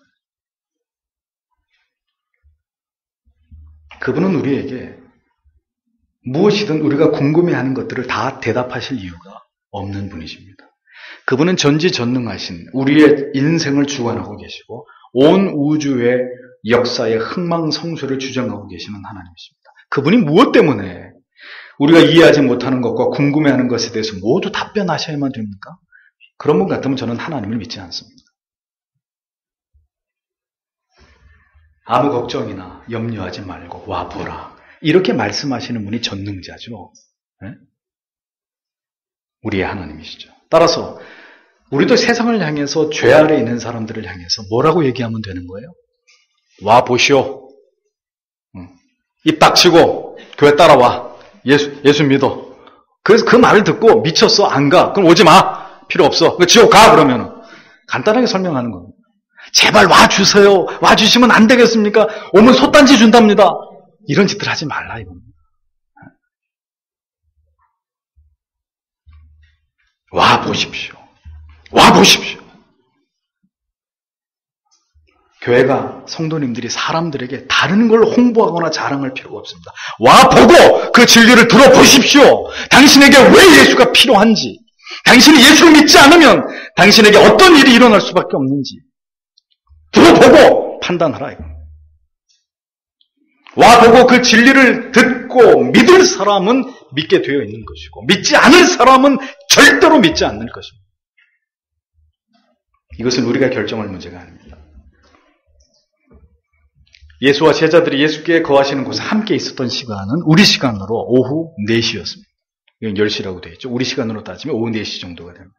그분은 우리에게 무엇이든 우리가 궁금해하는 것들을 다 대답하실 이유가 없는 분이십니다. 그분은 전지전능하신 우리의 인생을 주관하고 계시고 온 우주의 역사의 흥망성쇠를 주장하고 계시는 하나님이십니다. 그분이 무엇 때문에 우리가 이해하지 못하는 것과 궁금해하는 것에 대해서 모두 답변하셔야만 됩니까? 그런 분 같으면 저는 하나님을 믿지 않습니다. 아무 걱정이나 염려하지 말고 와보라. 이렇게 말씀하시는 분이 전능자죠. 네? 우리의 하나님이시죠. 따라서 우리도 세상을 향해서 죄 아래 있는 사람들을 향해서 뭐라고 얘기하면 되는 거예요? 와보시오. 입 닥치고 교회 따라와. 예수 믿어. 그래서 그 말을 듣고 미쳤어? 안 가. 그럼 오지 마. 필요 없어. 지옥 가. 그러면 간단하게 설명하는 겁니다. 제발 와주세요. 와주시면 안 되겠습니까? 오면 솥단지 준답니다. 이런 짓들 하지 말라 이겁니다. 와보십시오. 와보십시오. 교회가 성도님들이 사람들에게 다른 걸 홍보하거나 자랑할 필요가 없습니다. 와보고 그 진리를 들어보십시오. 당신에게 왜 예수가 필요한지, 당신이 예수를 믿지 않으면 당신에게 어떤 일이 일어날 수밖에 없는지 들어보고 판단하라 이거. 와보고 그 진리를 듣고 믿을 사람은 믿게 되어 있는 것이고 믿지 않을 사람은 절대로 믿지 않는 것입니다. 이것은 우리가 결정할 문제가 아닙니다. 예수와 제자들이 예수께 거하시는 곳에 함께 있었던 시간은 우리 시간으로 오후 4시였습니다. 이건 10시라고 되어 있죠. 우리 시간으로 따지면 오후 4시 정도가 됩니다.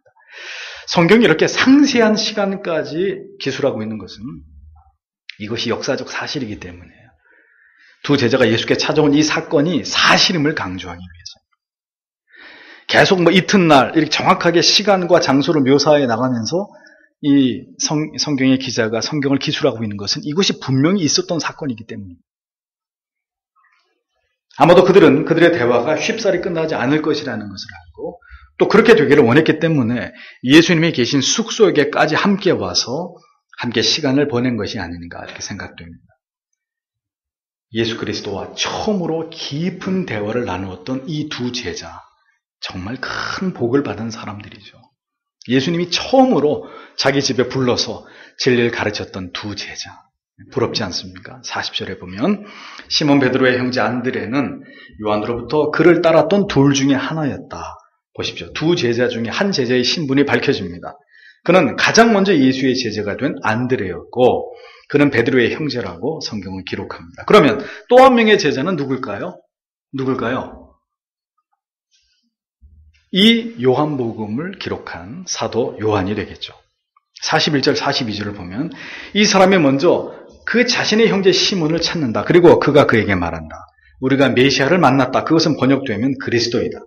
성경이 이렇게 상세한 시간까지 기술하고 있는 것은 이것이 역사적 사실이기 때문이에요. 두 제자가 예수께 찾아온 이 사건이 사실임을 강조하기 위해서입니다. 계속 이튿날 이렇게 정확하게 시간과 장소를 묘사해 나가면서 이 성경의 기자가 성경을 기술하고 있는 것은 이것이 분명히 있었던 사건이기 때문입니다. 아마도 그들은 그들의 대화가 쉽사리 끝나지 않을 것이라는 것을 알고 또 그렇게 되기를 원했기 때문에 예수님이 계신 숙소에게까지 함께 와서 함께 시간을 보낸 것이 아닌가 이렇게 생각됩니다. 예수 그리스도와 처음으로 깊은 대화를 나누었던 이 두 제자, 정말 큰 복을 받은 사람들이죠. 예수님이 처음으로 자기 집에 불러서 진리를 가르쳤던 두 제자. 부럽지 않습니까? 40절에 보면 시몬 베드로의 형제 안드레는 요한으로부터 그를 따랐던 둘 중에 하나였다. 보십시오. 두 제자 중에 한 제자의 신분이 밝혀집니다. 그는 가장 먼저 예수의 제자가 된 안드레였고 그는 베드로의 형제라고 성경은 기록합니다. 그러면 또 한 명의 제자는 누굴까요? 이 요한복음을 기록한 사도 요한이 되겠죠. 41절 42절을 보면 이 사람이 먼저 그 자신의 형제 시몬을 찾는다. 그리고 그가 그에게 말한다. 우리가 메시아를 만났다. 그것은 번역되면 그리스도이다.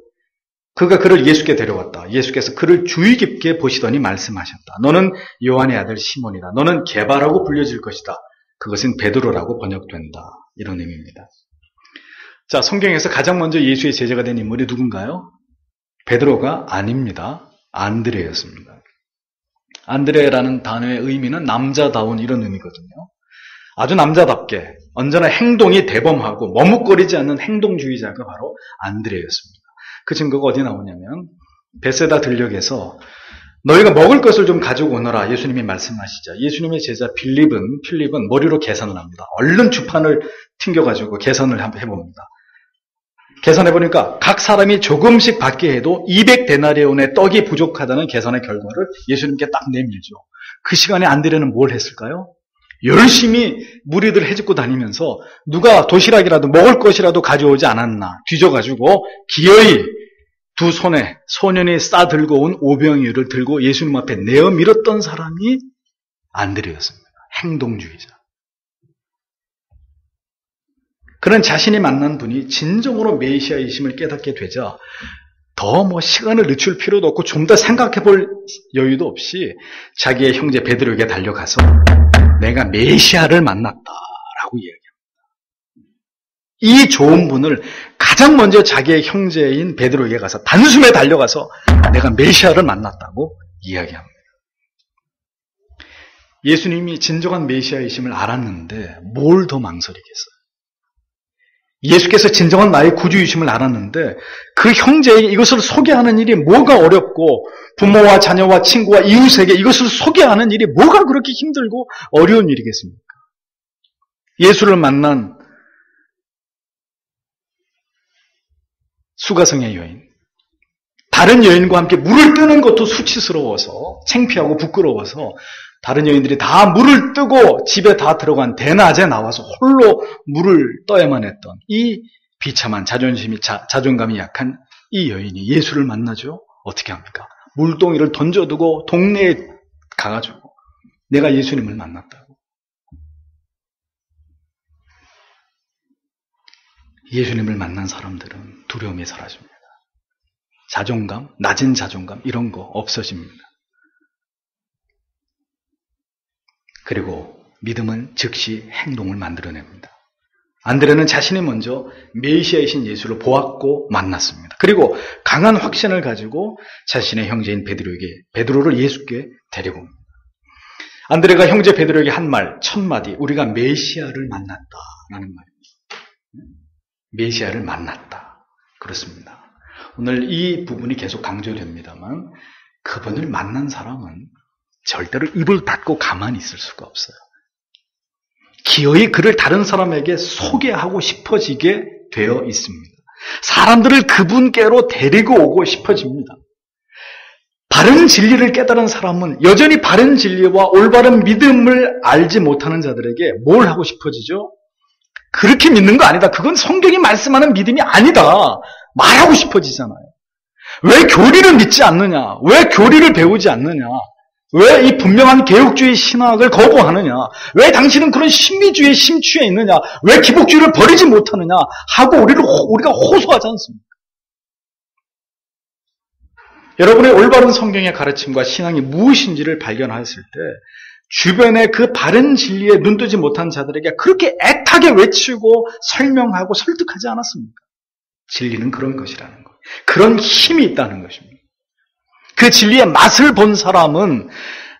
그가 그를 예수께 데려왔다. 예수께서 그를 주의 깊게 보시더니 말씀하셨다. 너는 요한의 아들 시몬이다. 너는 게바라고 불려질 것이다. 그것은 베드로라고 번역된다. 이런 의미입니다. 자, 성경에서 가장 먼저 예수의 제자가 된 인물이 누군가요? 베드로가 아닙니다. 안드레였습니다. 안드레라는 단어의 의미는 남자다운 이런 의미거든요. 아주 남자답게 언제나 행동이 대범하고 머뭇거리지 않는 행동주의자가 바로 안드레였습니다. 그 증거가 어디 나오냐면 베세다 들녘에서 너희가 먹을 것을 좀 가지고 오너라 예수님이 말씀하시자 예수님의 제자 필립은 머리로 계산을 합니다. 얼른 주판을 튕겨가지고 계산을 해봅니다. 계산해보니까 각 사람이 조금씩 받게 해도 200데나리온의 떡이 부족하다는 계산의 결과를 예수님께 딱 내밀죠. 그 시간에 안드레는 뭘 했을까요? 열심히 무리들 해집고 다니면서 누가 도시락이라도 먹을 것이라도 가져오지 않았나 뒤져가지고 기어이 두 손에 소년이 싸들고 온 오병이어를 들고 예수님 앞에 내어 밀었던 사람이 안드레였습니다. 행동주의자. 그는 자신이 만난 분이 진정으로 메시아이심을 깨닫게 되자 더 시간을 늦출 필요도 없고 좀 더 생각해 볼 여유도 없이 자기의 형제 베드로에게 달려가서 내가 메시아를 만났다라고 이야기합니다. 이 좋은 분을 가장 먼저 자기의 형제인 베드로에게 가서 단숨에 달려가서 내가 메시아를 만났다고 이야기합니다. 예수님이 진정한 메시아이심을 알았는데 뭘 더 망설이겠어요? 예수께서 진정한 나의 구주이심을 알았는데 그 형제에게 이것을 소개하는 일이 뭐가 어렵고 부모와 자녀와 친구와 이웃에게 이것을 소개하는 일이 뭐가 그렇게 힘들고 어려운 일이겠습니까? 예수를 만난 수가성의 여인, 다른 여인과 함께 물을 뜨는 것도 수치스러워서 창피하고 부끄러워서 다른 여인들이 다 물을 뜨고 집에 다 들어간 대낮에 나와서 홀로 물을 떠야만 했던 이 비참한 자존감이 약한 이 여인이 예수를 만나죠. 어떻게 합니까? 물동이를 던져두고 동네에 가가지고 내가 예수님을 만났다고. 예수님을 만난 사람들은 두려움이 사라집니다. 자존감, 낮은 자존감 이런 거 없어집니다. 그리고 믿음은 즉시 행동을 만들어냅니다. 안드레는 자신이 먼저 메시아이신 예수를 보았고 만났습니다. 그리고 강한 확신을 가지고 자신의 형제인 베드로를 예수께 데리고 옵니다. 안드레가 형제 베드로에게 한 말, 첫 마디, 우리가 메시아를 만났다라는 말입니다. 메시아를 만났다. 그렇습니다. 오늘 이 부분이 계속 강조됩니다만 그분을 만난 사람은 절대로 입을 닫고 가만히 있을 수가 없어요. 기어이 그를 다른 사람에게 소개하고 싶어지게 되어 있습니다. 사람들을 그분께로 데리고 오고 싶어집니다. 바른 진리를 깨달은 사람은 여전히 바른 진리와 올바른 믿음을 알지 못하는 자들에게 뭘 하고 싶어지죠? 그렇게 믿는 거 아니다. 그건 성경이 말씀하는 믿음이 아니다. 말하고 싶어지잖아요. 왜 교리를 믿지 않느냐? 왜 교리를 배우지 않느냐? 왜 이 분명한 개혁주의 신학을 거부하느냐? 왜 당신은 그런 신비주의에 심취해 있느냐? 왜 기복주의를 버리지 못하느냐? 하고 우리가 호소하지 않습니까? 여러분의 올바른 성경의 가르침과 신앙이 무엇인지를 발견하였을 때 주변에 그 바른 진리에 눈뜨지 못한 자들에게 그렇게 애타게 외치고 설명하고 설득하지 않았습니까? 진리는 그런 것이라는 거예요. 그런 힘이 있다는 것입니다. 그 진리의 맛을 본 사람은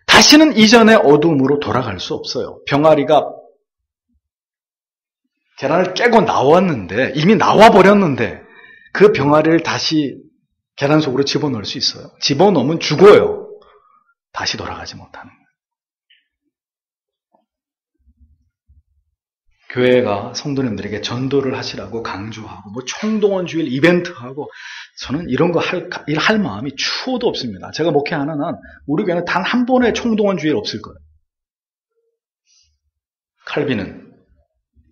다시는 이전의 어두움으로 돌아갈 수 없어요. 병아리가 계란을 깨고 나왔는데, 이미 나와버렸는데 그 병아리를 다시 계란 속으로 집어넣을 수 있어요. 집어넣으면 죽어요. 다시 돌아가지 못하는 거예요. 교회가 성도님들에게 전도를 하시라고 강조하고 총동원 주일 이벤트하고 저는 이런 거 할 마음이 추호도 없습니다. 제가 목회하는 한 우리 교회는 단 한 번의 총동원 주일 없을 거예요. 칼빈은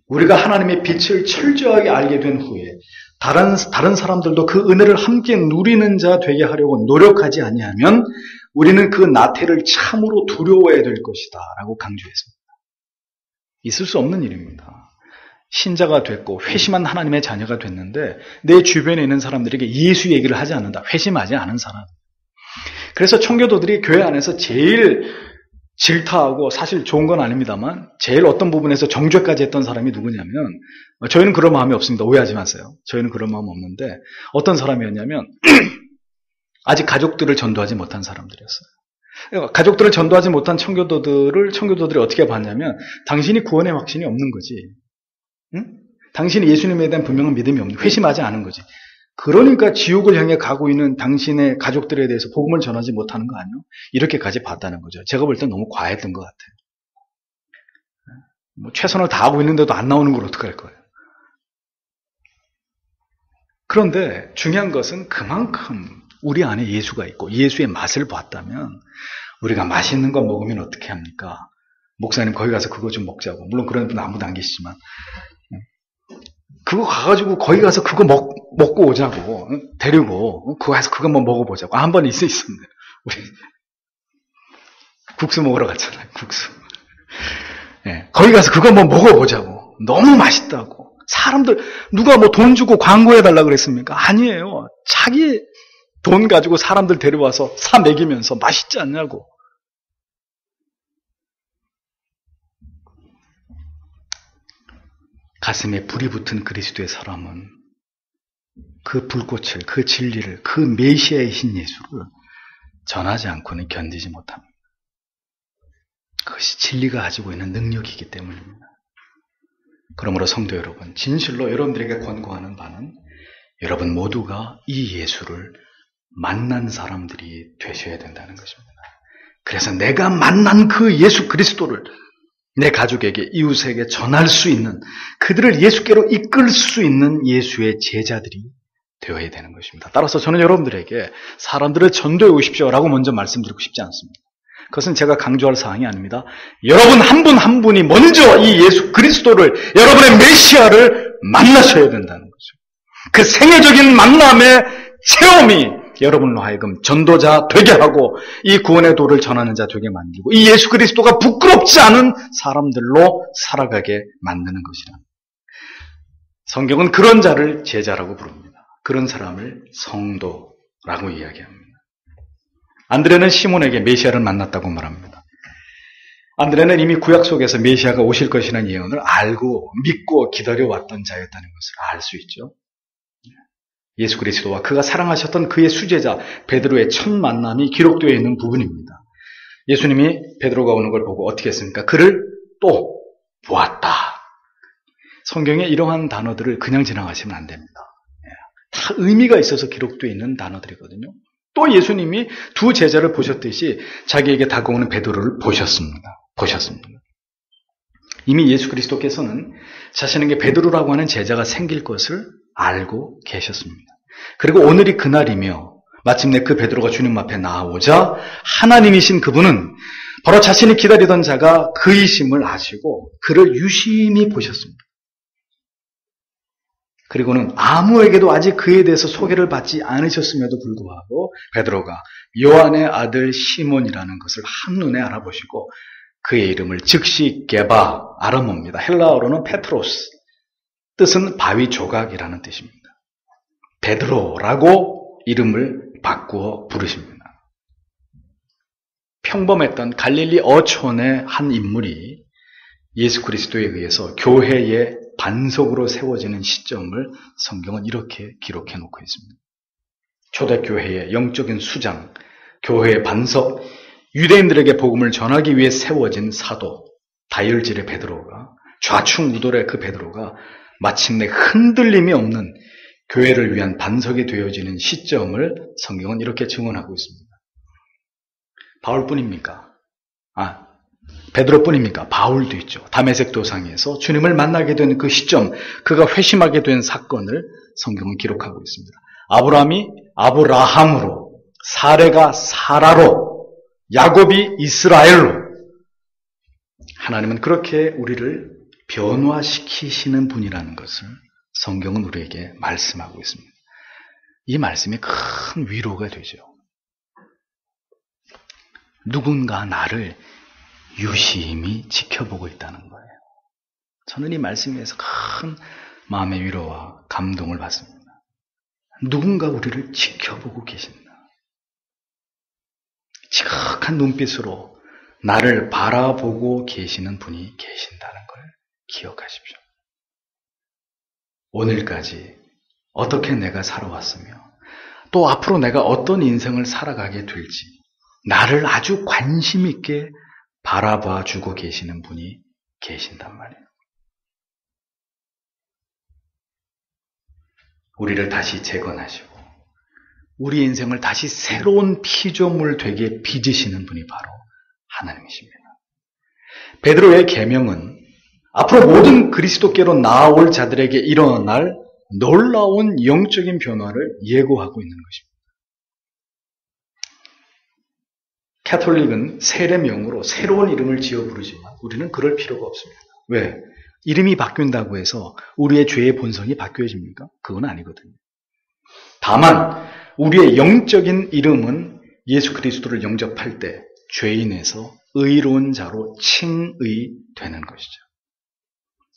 우리가 하나님의 빛을 철저하게 알게 된 후에 다른 사람들도 그 은혜를 함께 누리는 자 되게 하려고 노력하지 아니하면 우리는 그 나태를 참으로 두려워해야 될 것이다 라고 강조했습니다. 있을 수 없는 일입니다. 신자가 됐고 회심한 하나님의 자녀가 됐는데 내 주변에 있는 사람들에게 예수 얘기를 하지 않는다. 회심하지 않은 사람. 그래서 청교도들이 교회 안에서 제일 질타하고 사실 좋은 건 아닙니다만 제일 어떤 부분에서 정죄까지 했던 사람이 누구냐면 저희는 그런 마음이 없습니다. 오해하지 마세요. 저희는 그런 마음 없는데 어떤 사람이었냐면 아직 가족들을 전도하지 못한 사람들이었어요. 가족들을 전도하지 못한 청교도들이 어떻게 봤냐면 당신이 구원의 확신이 없는 거지. 응? 당신이 예수님에 대한 분명한 믿음이 없는, 회심하지 않은 거지. 그러니까 지옥을 향해 가고 있는 당신의 가족들에 대해서 복음을 전하지 못하는 거 아니에요? 이렇게까지 봤다는 거죠. 제가 볼 땐 너무 과했던 것 같아요. 최선을 다하고 있는데도 안 나오는 걸 어떡할 거예요? 그런데 중요한 것은 그만큼 우리 안에 예수가 있고 예수의 맛을 봤다면 우리가 맛있는 거 먹으면 어떻게 합니까? 목사님 거기 가서 그거 좀 먹자고. 물론 그런 분 아무도 안 계시지만 그거 가가지고 거기 가서 그거 먹고 오자고. 데리고 그거 가서 그거 한번 먹어보자고. 한 번 있었는데 우리 국수 먹으러 갔잖아요. 국수. 네, 거기 가서 그거 한번 먹어보자고. 너무 맛있다고. 사람들 누가 뭐 돈 주고 광고해달라 그랬습니까? 아니에요. 자기 돈 가지고 사람들 데려와서 사 먹이면서 맛있지 않냐고. 가슴에 불이 붙은 그리스도의 사람은 그 불꽃을, 그 진리를, 그 메시아이신 예수를 전하지 않고는 견디지 못합니다. 그것이 진리가 가지고 있는 능력이기 때문입니다. 그러므로 성도 여러분, 진실로 여러분들에게 권고하는 바는 여러분 모두가 이 예수를 만난 사람들이 되셔야 된다는 것입니다. 그래서 내가 만난 그 예수 그리스도를 내 가족에게, 이웃에게 전할 수 있는, 그들을 예수께로 이끌 수 있는 예수의 제자들이 되어야 되는 것입니다. 따라서 저는 여러분들에게 사람들을 전도해 오십시오라고 먼저 말씀드리고 싶지 않습니다. 그것은 제가 강조할 사항이 아닙니다. 여러분 한 분 한 분이 먼저 이 예수 그리스도를, 여러분의 메시아를 만나셔야 된다는 거죠. 그 생애적인 만남의 체험이 여러분으로 하여금 전도자 되게 하고 이 구원의 도를 전하는 자 되게 만들고 이 예수 그리스도가 부끄럽지 않은 사람들로 살아가게 만드는 것이라. 성경은 그런 자를 제자라고 부릅니다. 그런 사람을 성도라고 이야기합니다. 안드레는 시몬에게 메시아를 만났다고 말합니다. 안드레는 이미 구약 속에서 메시아가 오실 것이라는 예언을 알고 믿고 기다려왔던 자였다는 것을 알 수 있죠. 예수 그리스도와 그가 사랑하셨던 그의 수제자 베드로의 첫 만남이 기록되어 있는 부분입니다. 예수님이 베드로가 오는 걸 보고 어떻게 했습니까? 그를 또 보았다. 성경에 이러한 단어들을 그냥 지나가시면 안 됩니다. 다 의미가 있어서 기록되어 있는 단어들이거든요. 또 예수님이 두 제자를 보셨듯이 자기에게 다가오는 베드로를 보셨습니다. 이미 예수 그리스도께서는 자신에게 베드로라고 하는 제자가 생길 것을 알고 계셨습니다. 그리고 오늘이 그날이며 마침내 그 베드로가 주님 앞에 나아오자 하나님이신 그분은 바로 자신이 기다리던 자가 그이심을 아시고 그를 유심히 보셨습니다. 그리고는 아무에게도 아직 그에 대해서 소개를 받지 않으셨음에도 불구하고 베드로가 요한의 아들 시몬이라는 것을 한눈에 알아보시고 그의 이름을 즉시 게바, 아람어입니다. 헬라어로는 페트로스, 뜻은 바위 조각이라는 뜻입니다. 베드로라고 이름을 바꾸어 부르십니다. 평범했던 갈릴리 어촌의 한 인물이 예수 그리스도에 의해서 교회의 반석으로 세워지는 시점을 성경은 이렇게 기록해 놓고 있습니다. 초대교회의 영적인 수장, 교회의 반석, 유대인들에게 복음을 전하기 위해 세워진 사도, 다혈질의 베드로가, 좌충우돌의 그 베드로가 마침내 흔들림이 없는 교회를 위한 반석이 되어지는 시점을 성경은 이렇게 증언하고 있습니다. 바울뿐입니까? 베드로뿐입니까? 바울도 있죠. 다메섹 도상에서 주님을 만나게 된 그 시점, 그가 회심하게 된 사건을 성경은 기록하고 있습니다. 아브라함이 아브라함으로, 사레가 사라로, 야곱이 이스라엘로, 하나님은 그렇게 우리를 변화시키시는 분이라는 것을 성경은 우리에게 말씀하고 있습니다. 이 말씀이 큰 위로가 되죠. 누군가 나를 유심히 지켜보고 있다는 거예요. 저는 이 말씀에서 큰 마음의 위로와 감동을 받습니다. 누군가 우리를 지켜보고 계신다. 지극한 눈빛으로 나를 바라보고 계시는 분이 계신다는 걸 기억하십시오. 오늘까지 어떻게 내가 살아왔으며 또 앞으로 내가 어떤 인생을 살아가게 될지 나를 아주 관심 있게 바라봐 주고 계시는 분이 계신단 말이에요. 우리를 다시 재건하시고 우리 인생을 다시 새로운 피조물 되게 빚으시는 분이 바로 하나님이십니다. 베드로의 계명은 앞으로 모든 그리스도께로 나아올 자들에게 일어날 놀라운 영적인 변화를 예고하고 있는 것입니다. 가톨릭은 세례명으로 새로운 이름을 지어 부르지만 우리는 그럴 필요가 없습니다. 왜? 이름이 바뀐다고 해서 우리의 죄의 본성이 바뀌어집니까? 그건 아니거든요. 다만 우리의 영적인 이름은 예수 그리스도를 영접할 때 죄인에서 의로운 자로 칭의되는 것이죠.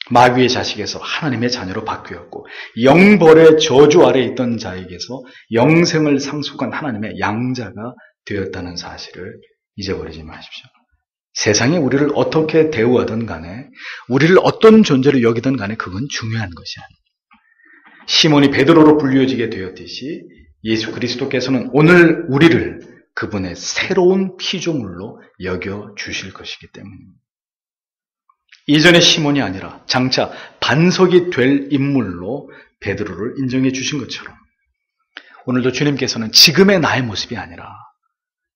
마귀의 자식에서 하나님의 자녀로 바뀌었고 영벌의 저주 아래 있던 자에게서 영생을 상속한 하나님의 양자가 되었다는 사실을 잊어버리지 마십시오. 세상에 우리를 어떻게 대우하든 간에 우리를 어떤 존재로 여기든 간에 그건 중요한 것이 아닙니다. 시몬이 베드로로 불리워지게 되었듯이 예수 그리스도께서는 오늘 우리를 그분의 새로운 피조물로 여겨주실 것이기 때문입니다. 이전의 시몬이 아니라 장차 반석이 될 인물로 베드로를 인정해 주신 것처럼 오늘도 주님께서는 지금의 나의 모습이 아니라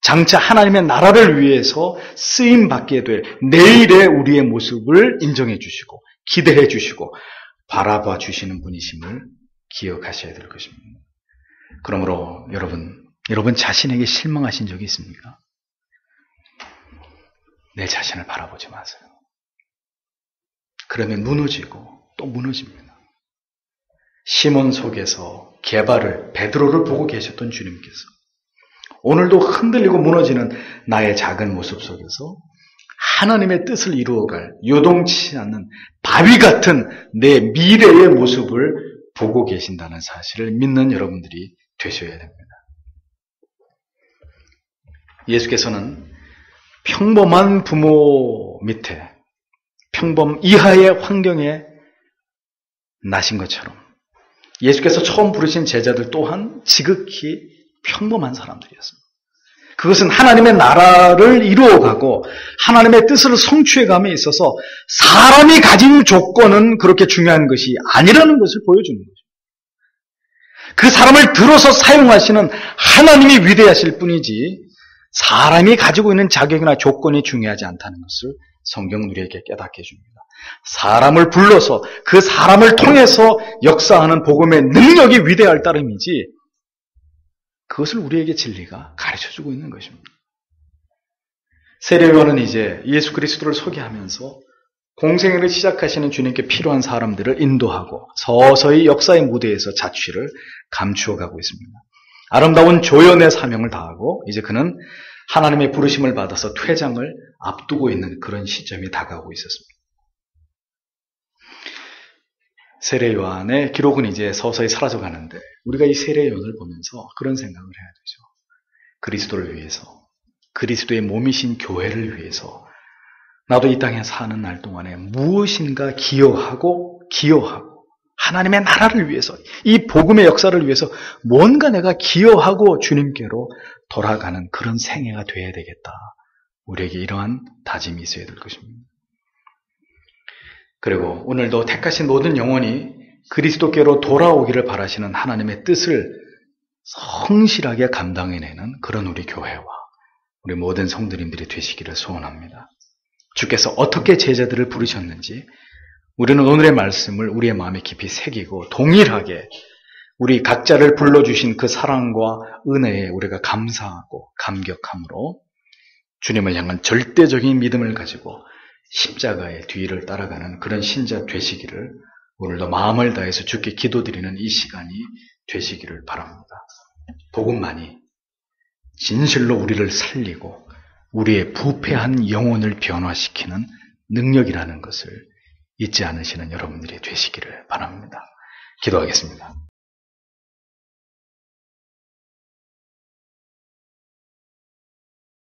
장차 하나님의 나라를 위해서 쓰임받게 될 내일의 우리의 모습을 인정해 주시고 기대해 주시고 바라봐 주시는 분이심을 기억하셔야 될 것입니다. 그러므로 여러분 자신에게 실망하신 적이 있습니까? 내 자신을 바라보지 마세요. 그러면 무너지고 또 무너집니다. 시몬 속에서 베드로를 보고 계셨던 주님께서 오늘도 흔들리고 무너지는 나의 작은 모습 속에서 하나님의 뜻을 이루어갈 요동치 않는 바위 같은 내 미래의 모습을 보고 계신다는 사실을 믿는 여러분들이 되셔야 됩니다. 예수께서는 평범한 부모 밑에 평범 이하의 환경에 나신 것처럼 예수께서 처음 부르신 제자들 또한 지극히 평범한 사람들이었습니다. 그것은 하나님의 나라를 이루어가고 하나님의 뜻을 성취해감에 있어서 사람이 가진 조건은 그렇게 중요한 것이 아니라는 것을 보여주는 거죠. 그 사람을 들어서 사용하시는 하나님이 위대하실 뿐이지 사람이 가지고 있는 자격이나 조건이 중요하지 않다는 것을 성경은 우리에게 깨닫게 해줍니다. 사람을 불러서 그 사람을 통해서 역사하는 복음의 능력이 위대할 따름이지 그것을 우리에게 진리가 가르쳐주고 있는 것입니다. 세례요한은 이제 예수 그리스도를 소개하면서 공생애를 시작하시는 주님께 필요한 사람들을 인도하고 서서히 역사의 무대에서 자취를 감추어가고 있습니다. 아름다운 조연의 사명을 다하고 이제 그는 하나님의 부르심을 받아서 퇴장을 앞두고 있는 그런 시점이 다가오고 있었습니다. 세례요한의 기록은 이제 서서히 사라져가는데 우리가 이 세례요한을 보면서 그런 생각을 해야 되죠. 그리스도를 위해서, 그리스도의 몸이신 교회를 위해서 나도 이 땅에 사는 날 동안에 무엇인가 기여하고 기여하고 하나님의 나라를 위해서 이 복음의 역사를 위해서 뭔가 내가 기여하고 주님께로 돌아가는 그런 생애가 되어야 되겠다. 우리에게 이러한 다짐이 있어야 될 것입니다. 그리고 오늘도 택하신 모든 영혼이 그리스도께로 돌아오기를 바라시는 하나님의 뜻을 성실하게 감당해내는 그런 우리 교회와 우리 모든 성도님들이 되시기를 소원합니다. 주께서 어떻게 제자들을 부르셨는지 우리는 오늘의 말씀을 우리의 마음에 깊이 새기고 동일하게 우리 각자를 불러주신 그 사랑과 은혜에 우리가 감사하고 감격함으로 주님을 향한 절대적인 믿음을 가지고 십자가의 뒤를 따라가는 그런 신자 되시기를 오늘도 마음을 다해서 주께 기도드리는 이 시간이 되시기를 바랍니다. 복음만이 진실로 우리를 살리고 우리의 부패한 영혼을 변화시키는 능력이라는 것을 잊지 않으시는 여러분들이 되시기를 바랍니다. 기도하겠습니다.